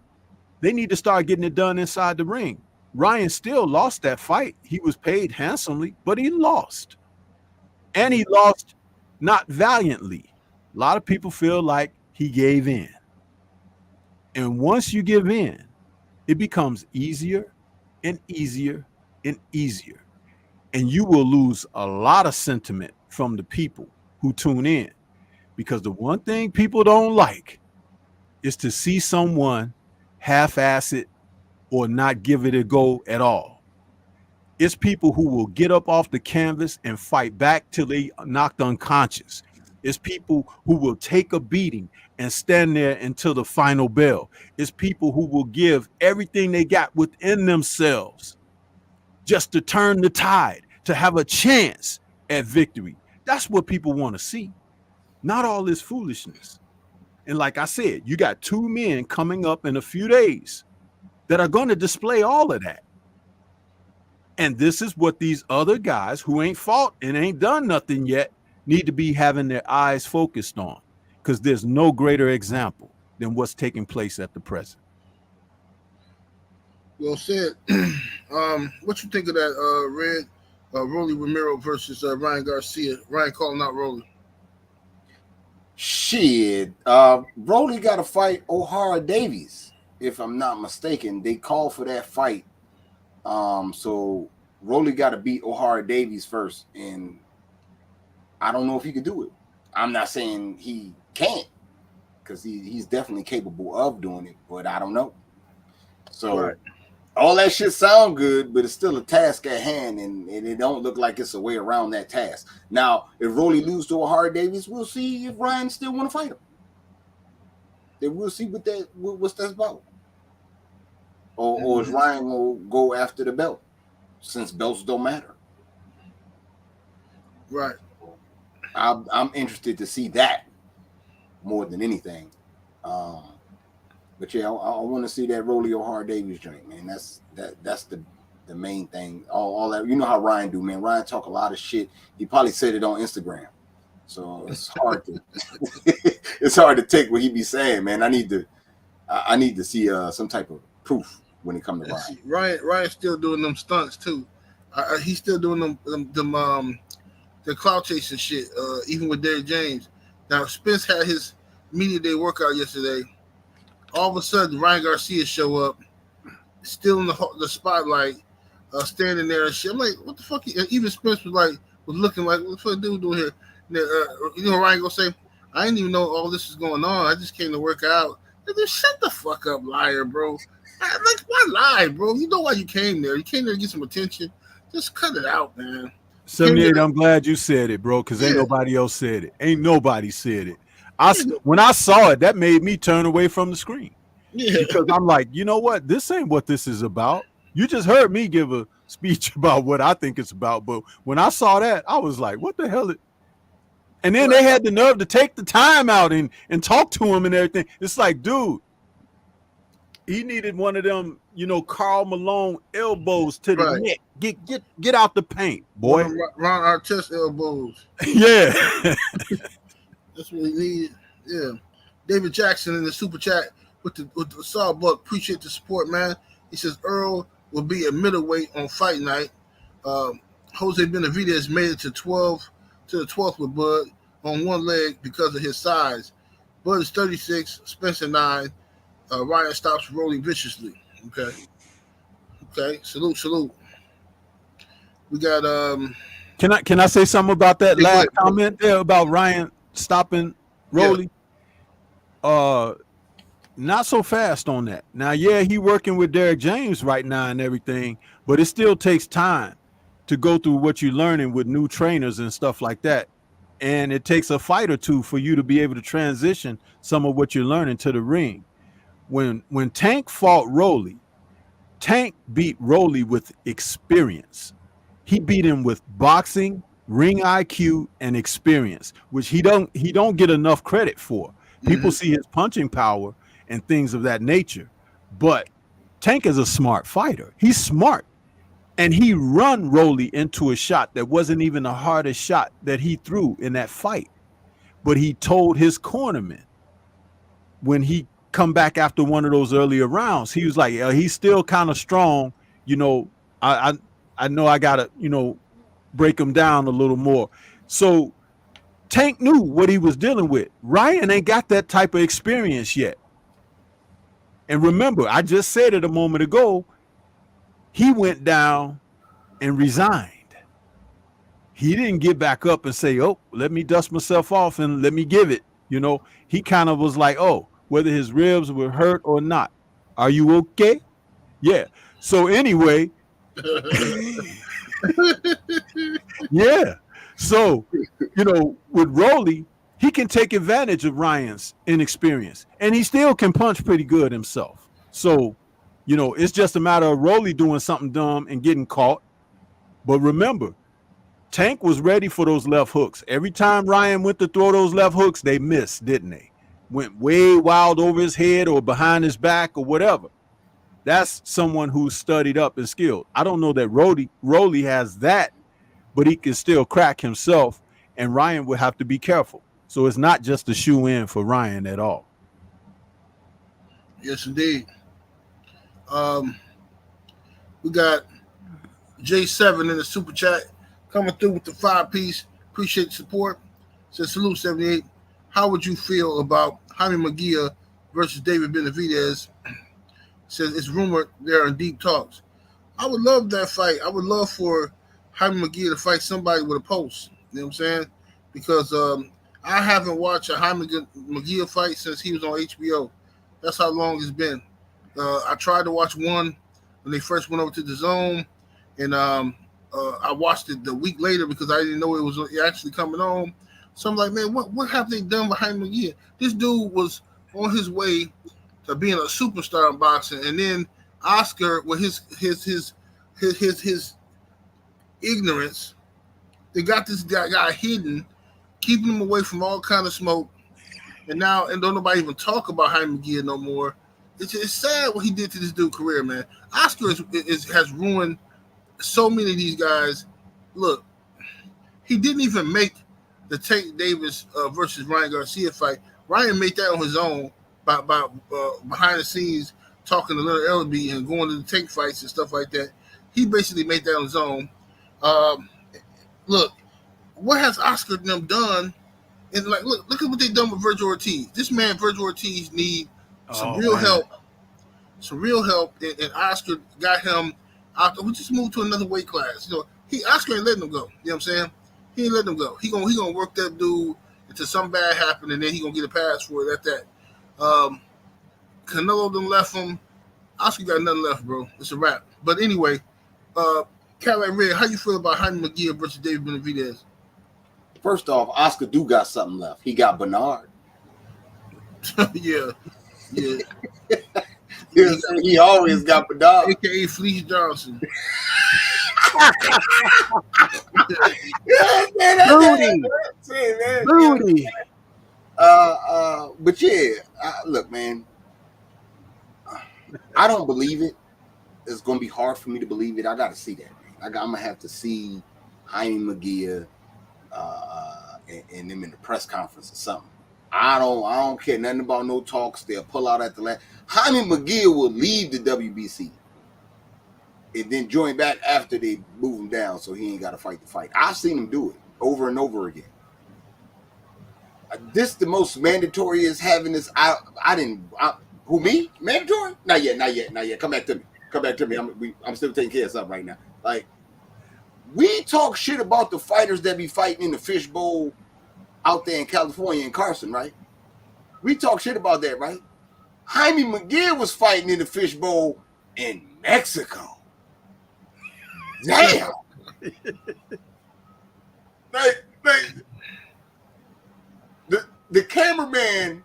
they need to start getting it done inside the ring. Ryan still lost that fight. He was paid handsomely, but he lost. And he lost not valiantly. A lot of people feel like he gave in. And once you give in, it becomes easier and easier and easier. And you will lose a lot of sentiment from the people who tune in. Because the one thing people don't like is to see someone half-ass it or not give it a go at all. It's people who will get up off the canvas and fight back till they knocked unconscious. It's people who will take a beating and stand there until the final bell. It's people who will give everything they got within themselves just to turn the tide, to have a chance at victory. That's what people want to see. Not all this foolishness. And like I said, you got two men coming up in a few days that are going to display all of that. And this is what these other guys who ain't fought and ain't done nothing yet need to be having their eyes focused on, because there's no greater example than what's taking place at the present. Well said. What you think of that Rolly Romero versus Ryan Garcia? Ryan calling out Rolly. Shit. Rolly got to fight O'Hara Davies, if I'm not mistaken. They called for that fight. So Rolly got to beat O'Hara Davies first, and I don't know if he could do it. I'm not saying he can't, because he's definitely capable of doing it, but I don't know. So all that shit sound good, but it's still a task at hand, and it don't look like it's a way around that task. Now, if Rolly loses to O'Hara Davies, we'll see if Ryan still want to fight him. Then we'll see what's that about. Or is Ryan will go after the belt, since belts don't matter. Right. I'm interested to see that more than anything. But yeah, I want to see that Rolly O'Hara Davies joint, man. That's the main thing. All that, you know how Ryan do, man. Ryan talk a lot of shit. He probably said it on Instagram, so it's hard to it's hard to take what he be saying, man. I need to see some type of proof when it comes to Ryan. Ryan's still doing them stunts too. He's still doing them the cloud chasing shit, even with Derrick James. Now, Spence had his media day workout yesterday. All of a sudden, Ryan Garcia show up, still in the spotlight, standing there and shit. I'm like, what the fuck? Even Spence was looking like, what the fuck dude doing here? Ryan gonna say, I didn't even know all this is going on. I just came to work out. Shut the fuck up, liar, bro. Like, why lie, bro? You know why you came there. You came there to get some attention. Just cut it out, man. 78, I'm glad you said it, bro, because ain't nobody else said it. Ain't nobody said it. When I saw it, that made me turn away from the screen. Yeah. Because I'm like, you know what? This ain't what this is about. You just heard me give a speech about what I think it's about. But when I saw that, I was like, what the hell? And then they had the nerve to take the time out and talk to him and everything. It's like, dude, he needed one of them, Karl Malone elbows to the neck. Get out the paint, boy. Round our chest elbows. Yeah. That's what he needed. Yeah. David Jackson in the super chat with the Sawbuck. Appreciate the support, man. He says Errol will be a middleweight on fight night. Jose Benavidez made it to the 12th with Bud on one leg because of his size. Bud is 36, Spence 9. Ryan stops rolling viciously. Okay. Salute. We got Can I say something about that last comment there about Ryan stopping Rolly? Yeah. Not so fast on that. Now, yeah, he working with Derek James right now and everything, but it still takes time to go through what you're learning with new trainers and stuff like that. And it takes a fight or two for you to be able to transition some of what you're learning to the ring. When Tank fought Rolly, Tank beat Rolly with experience. He beat him with boxing, ring IQ, and experience, which he don't get enough credit for. People see his punching power and things of that nature, but Tank is a smart fighter. He's smart, and he run Rolly into a shot that wasn't even the hardest shot that he threw in that fight. But he told his cornerman when he come back after one of those earlier rounds, he was like, he's still kind of strong. I know I gotta, break him down a little more. So Tank knew what he was dealing with. Ryan ain't got that type of experience yet. And remember, I just said it a moment ago, he went down and resigned. He didn't get back up and say, oh, let me dust myself off and let me give it. He kind of was like, oh, whether his ribs were hurt or not. Are you okay? Yeah. So anyway, yeah. So, with Rolly, he can take advantage of Ryan's inexperience, and he still can punch pretty good himself. So, it's just a matter of Rolly doing something dumb and getting caught. But remember, Tank was ready for those left hooks. Every time Ryan went to throw those left hooks, they missed, didn't they? Went way wild over his head or behind his back or whatever. That's someone who's studied up and skilled. I don't know that Rolly has that, but he can still crack himself, and Ryan would have to be careful. So it's not just a shoe in for Ryan at all. Yes, indeed. We got J7 in the super chat coming through with the 5-piece. Appreciate the support. Says salute 78. How would you feel about Jaime Munguia versus David Benavidez? Says it's rumored they're in deep talks. I would love that fight. I would love for Jaime Munguia to fight somebody with a pulse. You know what I'm saying? Because I haven't watched a Jaime Munguia fight since he was on HBO. That's how long it's been. I tried to watch one when they first went over to the Zone, and I watched it the week later because I didn't know it was actually coming on. So I'm like, man, what have they done with Jaime Munguia? This dude was on his way to being a superstar in boxing, and then Oscar, with his ignorance, they got this guy hidden, keeping him away from all kind of smoke, and don't nobody even talk about Jaime Munguia no more. It's sad what he did to this dude's career, man. Oscar has ruined so many of these guys. Look, he didn't even make the Tank Davis versus Ryan Garcia fight. Ryan made that on his own by behind the scenes, talking to Leonard Ellerby and going to the Tank fights and stuff like that. He basically made that on his own. Look, what has Oscar and them done? And look at what they've done with Virgil Ortiz. This man, Virgil Ortiz, need some real help. Some real help, and Oscar got him out. We just moved to another weight class. Oscar ain't letting him go. You know what I'm saying? He ain't letting him go. He gonna work that dude until something bad happen, and then he gonna get a pass for it at that. Canelo done left him. Oscar got nothing left, bro. It's a wrap. But anyway, Cadillac Red, how you feel about Jaime Munguia versus David Benavidez? First off, Oscar do got something left. He got Bernard. Yeah. Yeah. He always got the dog. AKA Fleece Johnson. Booty. But yeah, look, man, I don't believe it. It's gonna be hard for me to believe it. I gotta see that, man. I'm gonna have to see Jaime Munguia and them in the press conference or something. I don't care nothing about no talks. They'll pull out at the last. Jaime Munguia will leave the WBC and then join back after they move him down, so he ain't got to fight the fight. I've seen him do it over and over again. This the most mandatory is having this. Who, me? Mandatory? Not yet. Come back to me. I'm still taking care of something right now. Like, we talk shit about the fighters that be fighting in the fishbowl out there in California and Carson, right? We talk shit about that, right? Jaime Munguia was fighting in the fishbowl in Mexico. Damn. like the cameraman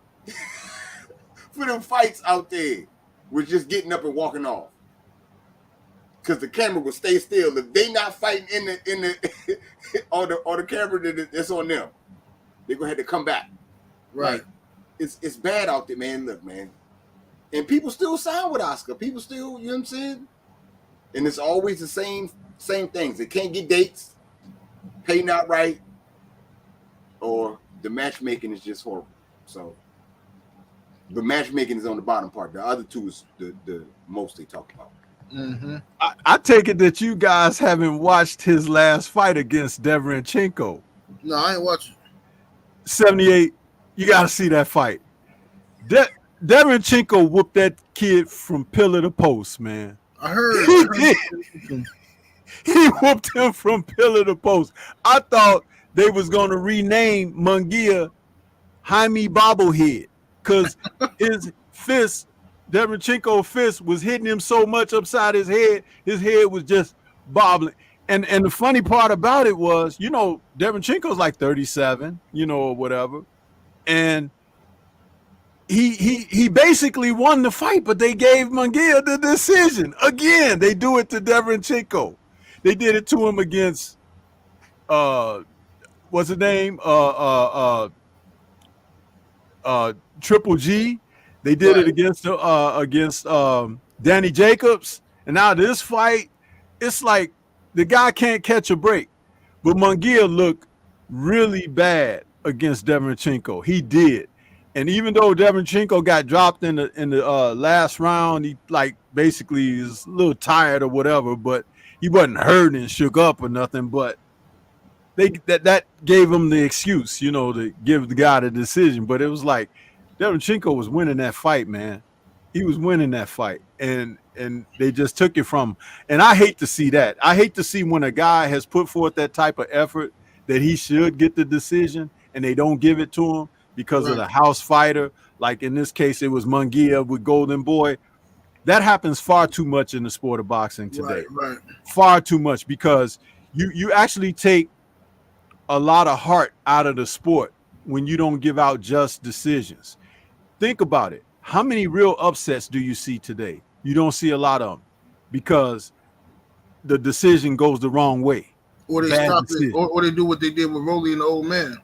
for them fights out there was just getting up and walking off. Because the camera will stay still. If they not fighting in the or the camera that's on them, they're gonna have to come back. Right. Like, it's bad out there, man. Look, man. And people still sign with Oscar. People still, you know what I'm saying? And it's always the same things. They can't get dates, pay not right, or the matchmaking is just horrible. So the matchmaking is on the bottom part. The other two is the most they talk about. Mm-hmm. I take it that you guys haven't watched his last fight against Deverenchenko. No, I ain't watching. 78. You got to see that fight. Deverenchenko whooped that kid from pillar to post, man. I heard. He whooped him from pillar to post. I thought they was going to rename Munguia Jaime Bobblehead because his fist, Deverenchenko's fist, was hitting him so much upside his head was just bobbling. And the funny part about it was, you know, Deverenchenko's like 37, you know, or whatever. And he basically won the fight, but they gave Munguia the decision. Again, they do it to Deverenchenko. They did it to him against what's his name? Triple G. They did it against Danny Jacobs. And now this fight, it's like the guy can't catch a break. But Munguia looked really bad against Deverenchenko. He did. And even though Deverenchenko got dropped in the last round, he like basically is a little tired or whatever, but he wasn't hurt and shook up or nothing. But that gave him the excuse, you know, to give the guy the decision. But it was like Deverenchenko was winning that fight, man. He was winning that fight, and they just took it from him. And I hate to see that. I hate to see when a guy has put forth that type of effort that he should get the decision and they don't give it to him because of the house fighter. Like in this case, it was Munguia with Golden Boy. That happens far too much in the sport of boxing today. Right. Far too much, because you actually take a lot of heart out of the sport when you don't give out just decisions. Think about it. How many real upsets do you see today? You don't see a lot of them because the decision goes the wrong way. Or they stop it, or they do what they did with Rolly and the old man.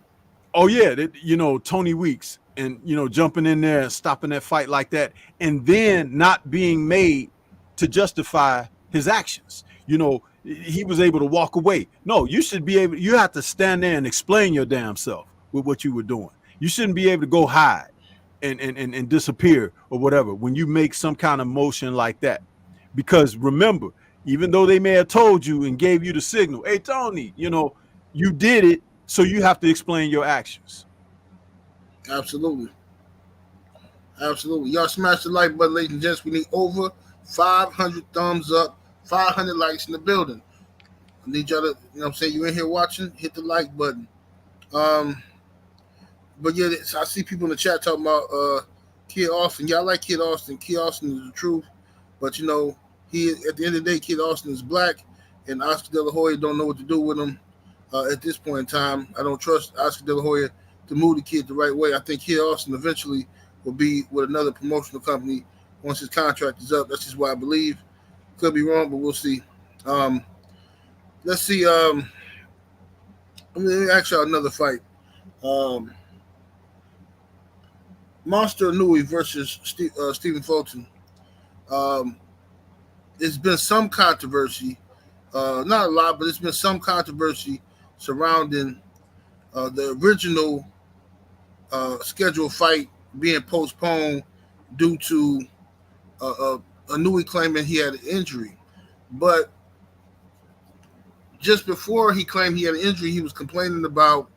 Oh yeah, you know, Tony Weeks, and you know, jumping in there and stopping that fight like that, and then not being made to justify his actions. You know, he was able to walk away. No, you should be able. You have to stand there and explain your damn self with what you were doing. You shouldn't be able to go hide and disappear or whatever when you make some kind of motion like that. Because remember, even though they may have told you and gave you the signal, hey Tony, you know, you did it. So you have to explain your actions. Absolutely. Y'all smash the like button, ladies and gents. We need over 500 thumbs up, 500 likes in the building. I need y'all to, you know what I'm saying, you in here watching, hit the like button. But yeah, I see people in the chat talking about Kid Austin. Yeah, I like Kid Austin. Kid Austin is the truth. But, you know, he at the end of the day, Kid Austin is black, and Oscar De La Hoya don't know what to do with him. At this point in time, I don't trust Oscar De La Hoya to move the kid the right way. I think Kid Austin eventually will be with another promotional company once his contract is up. That's just what I believe. Could be wrong, but we'll see. Let's see. Let me ask y'all another fight. Monster Inoue versus Stephen Fulton. There's been some controversy, not a lot, but there's been some controversy surrounding the original scheduled fight being postponed due to Inoue claiming he had an injury. But just before he claimed he had an injury, he was complaining about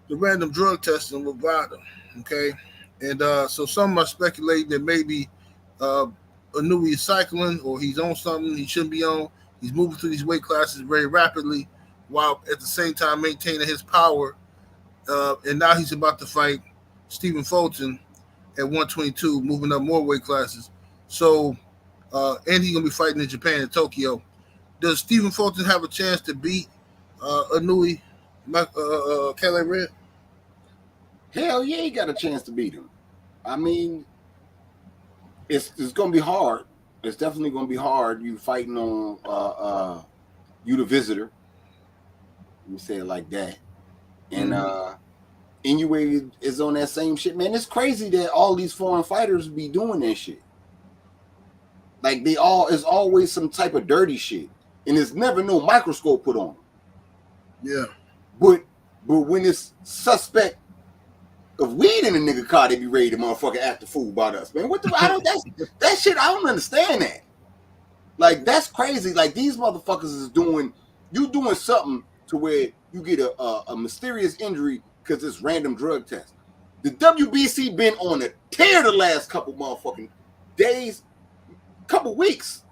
the random drug testing with Vada. Okay, and so some are speculating that maybe Inoue is cycling or he's on something he shouldn't be on. He's moving through these weight classes very rapidly while at the same time maintaining his power. And now he's about to fight Stephen Fulton at 122, moving up more weight classes. So, and he's going to be fighting in Japan in Tokyo. Does Stephen Fulton have a chance to beat Inoue, Kelly Red? Hell yeah, he got a chance to beat him. I mean, it's going to be hard. It's definitely going to be hard. You fighting on you the visitor. Let me say it like that. And Inoue is on that same shit, man. It's crazy that all these foreign fighters be doing that shit. Like it's always some type of dirty shit, and there's never no microscope put on. Yeah. But when it's suspect of weed in a nigga car, they be ready to motherfucking act the fool about us, man. What the? That shit. I don't understand that. Like that's crazy. Like these motherfuckers is doing something to where you get a mysterious injury because it's random drug test. The WBC been on a tear the last couple motherfucking days, couple weeks.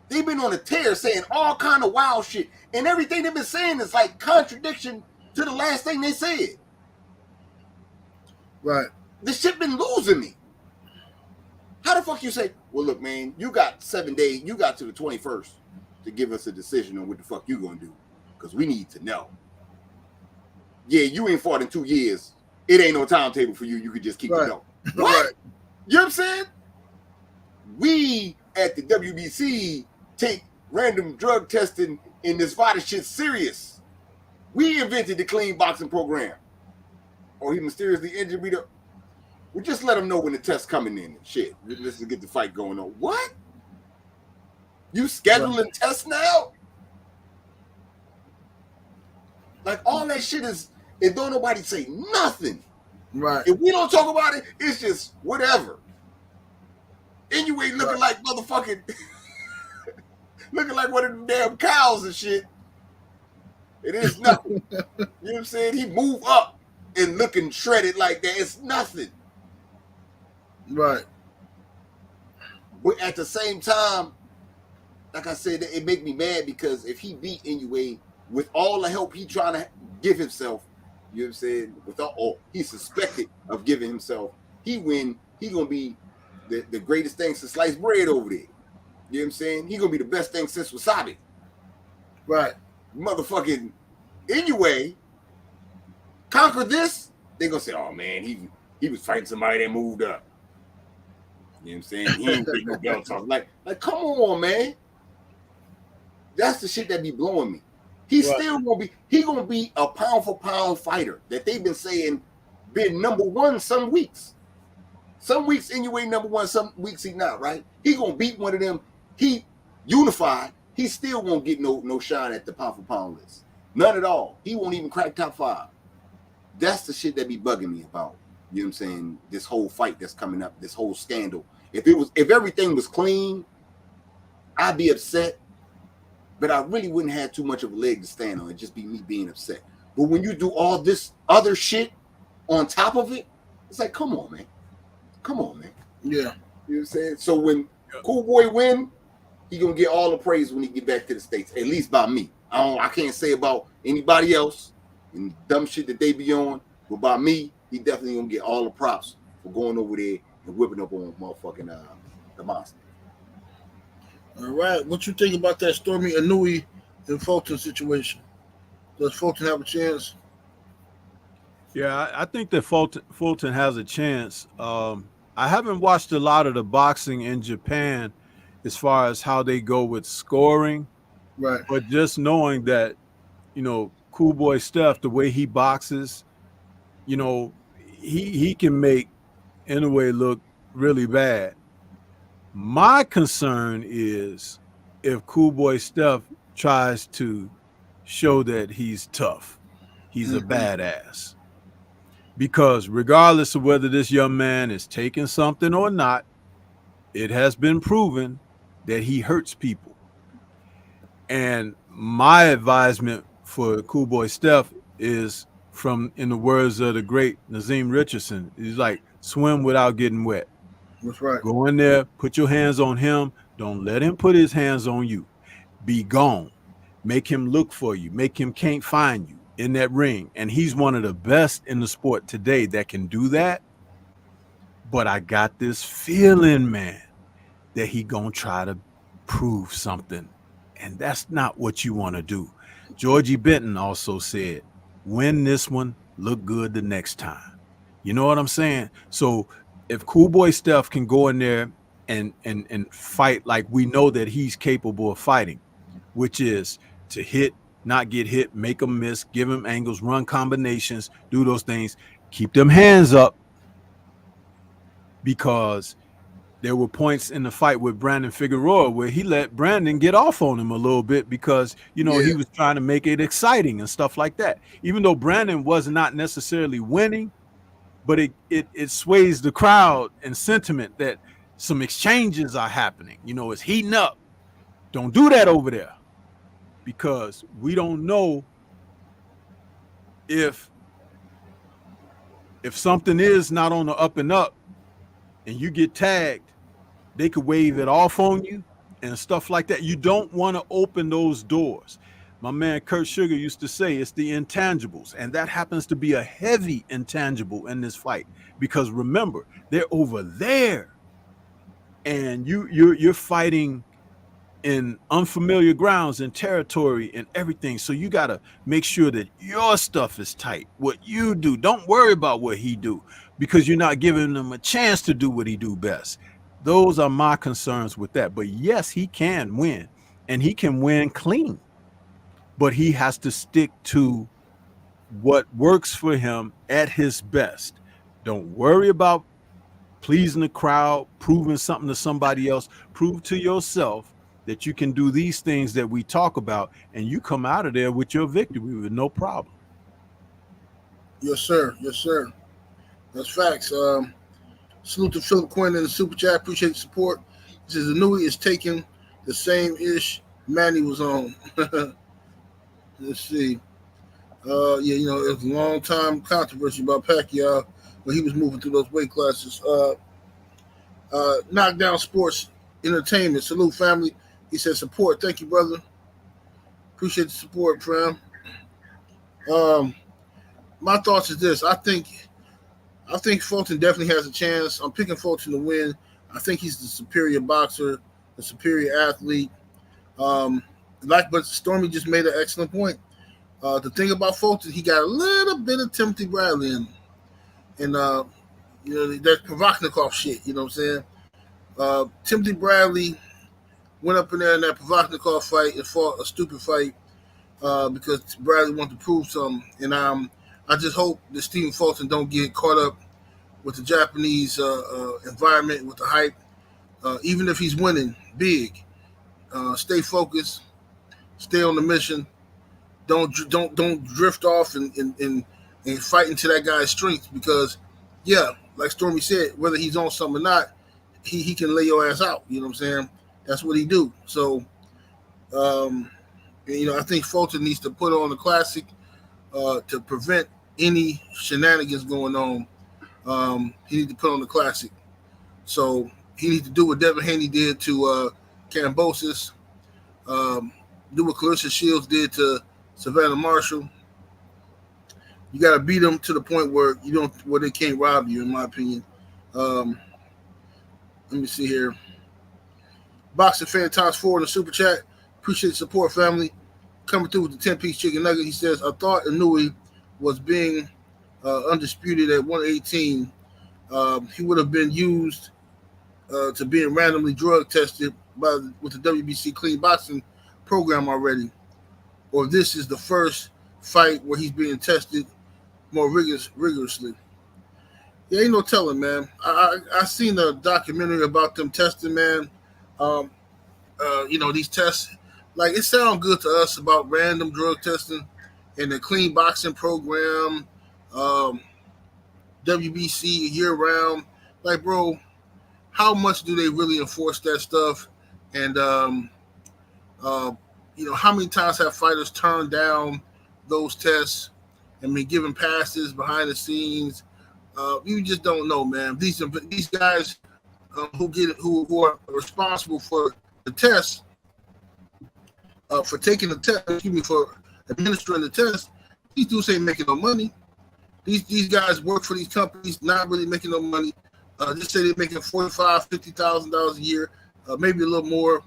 They've been on a tear saying all kind of wild shit, and everything they've been saying is like contradiction to the last thing they said. Right. This shit been losing me. How the fuck you say, well, look, man, you got 7 days. You got to the 21st to give us a decision on what the fuck you gonna do, because we need to know. Yeah, you ain't fought in 2 years. It ain't no timetable for you. You could just keep it going. What? Right. You know what I'm saying? We at the WBC take random drug testing in this fighter shit serious. We invented the clean boxing program. Or he mysteriously injured me. We just let him know when the test's coming in and shit. Let's get the fight going on. What? You scheduling tests now? Like all that shit is, and don't nobody say nothing. Right. If we don't talk about it, it's just whatever. Inoue looking like motherfucking, looking like one of them damn cows and shit. It is nothing. You know what I'm saying? He moved up and looking shredded like that. It's nothing. Right. But at the same time, like I said, it make me mad because if he beat Inoue with all the help he trying to give himself, you know what I'm saying? He's suspected of giving himself. He win. He gonna be the greatest thing since sliced bread over there. You know what I'm saying? He gonna be the best thing since wasabi. Right. Motherfucking Inoue conquer this. They gonna say, oh man, he was fighting somebody that moved up. You know what I'm saying? He ain't take no belt off. Like come on, man. That's the shit that be blowing me. He's still gonna be a pound for pound fighter that they've been saying been number one some weeks. Some weeks Inoue number one, some weeks he not, right? He gonna beat one of them. He unified. He still won't get no shine at the pound for pound list. None at all. He won't even crack top 5. That's the shit that be bugging me about. You know what I'm saying? This whole fight that's coming up, this whole scandal. If everything was clean, I'd be upset. But I really wouldn't have too much of a leg to stand on. It'd just be me being upset. But when you do all this other shit on top of it, it's like, come on, man. Come on, man. Yeah. You know what I'm saying? So when Cool Boy win, he gonna get all the praise when he get back to the States, at least by me. I can't say about anybody else and dumb shit that they be on, but by me, he definitely gonna get all the props for going over there and whipping up on motherfucking the monster. All right. What you think about that Stormy Inoue and Fulton situation? Does Fulton have a chance? Yeah, I think that Fulton has a chance. I haven't watched a lot of the boxing in Japan as far as how they go with scoring, Right. but just knowing that, Cool Boy Steph, the way he boxes, he can make Inoue look really bad. My concern is if Cool Boy Steph tries to show that he's tough, he's a badass. Because regardless of whether this young man is taking something or not, it has been proven that he hurts people. And my advisement for Cool Boy Steph is from, in the words of the great Nazim Richardson, he's like, swim without getting wet. That's right. Go in there, put your hands on him. Don't let him put his hands on you. Be gone. Make him look for you. Make him can't find you in that ring. And he's one of the best in the sport today that can do that. But I got this feeling, man, that he gonna try to prove something. And that's not what you want to do. Georgie Benton also said, win this one, look good the next time. You know what I'm saying? So if Cool Boy Steph can go in there and fight like we know that he's capable of fighting, which is to hit, not get hit, make them miss, give him angles, run combinations, do those things, keep them hands up, because there were points in the fight with Brandon Figueroa where he let Brandon get off on him a little bit because, he was trying to make it exciting and stuff like that. Even though Brandon was not necessarily winning, but it sways the crowd and sentiment that some exchanges are happening. It's heating up. Don't do that over there, because we don't know if something is not on the up and up and you get tagged, they could wave it off on you and stuff like that. You don't want to open those doors. My man Kurt Sugar used to say it's the intangibles, and that happens to be a heavy intangible in this fight, because remember, they're over there and you're fighting in unfamiliar grounds and territory and everything. So you got to make sure that your stuff is tight. What you do, don't worry about what he do, because you're not giving him a chance to do what he do best. Those are my concerns with that. But yes, he can win, and he can win clean, but he has to stick to what works for him at his best. Don't worry about pleasing the crowd, proving something to somebody else. Prove to yourself that you can do these things that we talk about, and you come out of there with your victory with no problem. Yes, sir. Yes, sir. That's facts. Salute to Philip Quinn in the super chat. Appreciate the support. He says Inoue is taking the same ish Manny was on. Let's see. It was a long time controversy about Pacquiao, but he was moving through those weight classes. Knockdown Sports Entertainment. Salute, family. He said support. Thank you, brother. Appreciate the support, fam. My thoughts is this. I think Fulton definitely has a chance. I'm picking Fulton to win. I think he's the superior boxer, the superior athlete. But Stormy just made an excellent point. The thing about Fulton, he got a little bit of Timothy Bradley in him. And, that Provochnikov shit, you know what I'm saying? Timothy Bradley went up in there in that Provochnikov fight and fought a stupid fight because Bradley wanted to prove something. And I just hope that Stephen Fulton don't get caught up with the Japanese environment, with the hype. Even if he's winning big, stay focused, stay on the mission. Don't drift off and fight into that guy's strengths, because, like Stormy said, whether he's on something or not, he can lay your ass out. You know what I'm saying? That's what he do. So, I think Fulton needs to put on the classic to prevent any shenanigans going on. He needs to put on the classic. So he needs to do what Devin Haney did to Kambosos, do what Clarissa Shields did to Savannah Marshall. You got to beat them to the point where they can't rob you, in my opinion. Let me see here. Boxing Fan Times 4 in the super chat. Appreciate the support, family. Coming through with the 10-piece chicken nugget. He says, I thought Inoue was being undisputed at 118, he would have been used to being randomly drug tested with the WBC clean boxing program already, or this is the first fight where he's being tested more rigorously. Yeah, ain't no telling, man. I seen a documentary about them testing, man. These tests, like it sounds good to us about random drug testing and the clean boxing program, WBC year round. Like, bro, how much do they really enforce that stuff? And how many times have fighters turned down those tests and been given passes behind the scenes? You just don't know, man. These guys who are responsible for the test, for taking the test, for administering the test, these dudes ain't making no money. These guys work for these companies, not really making no money. Just say they're making $45,000, $50,000 a year, maybe a little more,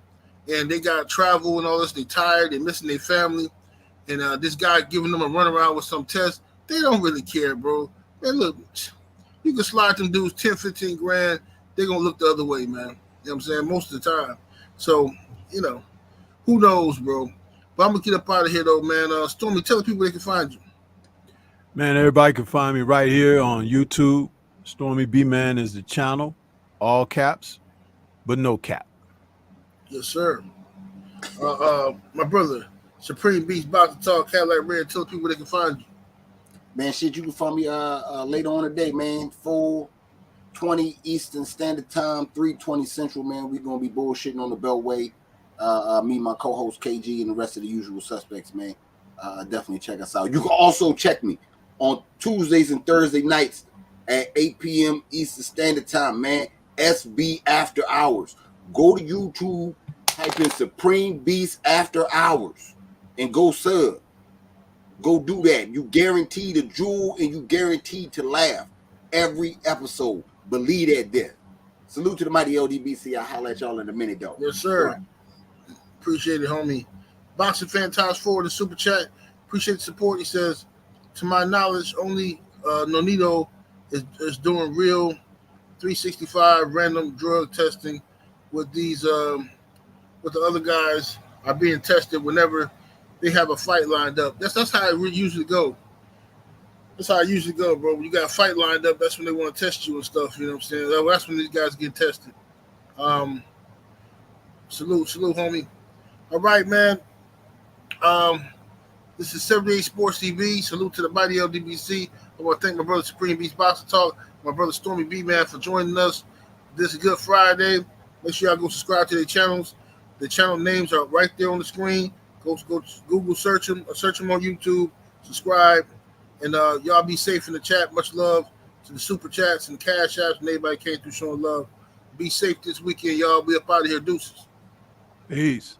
and they got travel and all this. They tired, they're missing their family, and this guy giving them a runaround with some test. They don't really care, bro. Man, look, you can slide them dudes 10, 15 grand. They're gonna look the other way, man. You know what I'm saying? Most of the time. So, who knows, bro? But I'm gonna get up out of here though, man. Stormy, tell the people they can find you. Man, everybody can find me right here on YouTube. Stormy B Man is the channel, all caps, but no cap. Yes, sir. My brother, Supreme Beast, about to talk, Cadillac Red. Tell the people they can find you. Man, shit, you can find me later on today, man. 4:20 Eastern Standard Time, 3:20 Central, man. We're gonna be bullshitting on the Beltway. Me, my co-host KG, and the rest of the usual suspects, man. Definitely check us out. You can also check me on Tuesdays and Thursday nights at 8 p.m. Eastern Standard Time, man. SB After Hours. Go to YouTube, type in Supreme Beast After Hours, and go sub. Go do that. You guaranteed to jewel and you guaranteed to laugh every episode. Believe that there. Salute to the mighty LDBC. I'll holler at y'all in a minute, though. Yes, sir. Right. Appreciate it, homie. Boxing fan Tosh Forward in Super Chat. Appreciate the support. He says, to my knowledge, only Nonito is doing real 365 random drug testing with these with the other guys are being tested whenever they have a fight lined up. That's how it usually go. That's how it usually go, bro. When you got a fight lined up, that's when they want to test you and stuff. You know what I'm saying? That's when these guys get tested. Salute, homie. All right, man. This is 78 Sports TV. Salute to the mighty LDBC. I want to thank my brother Supreme Beast Boxing Talk, my brother Stormy B Man for joining us. This is Good Friday. Make sure y'all go subscribe to their channels. The channel names are right there on the screen. Go Google search them, or search them on YouTube. Subscribe, and y'all be safe in the chat. Much love to the super chats and the cash apps, and everybody came through showing love. Be safe this weekend, y'all. We up out of here. Deuces. Peace.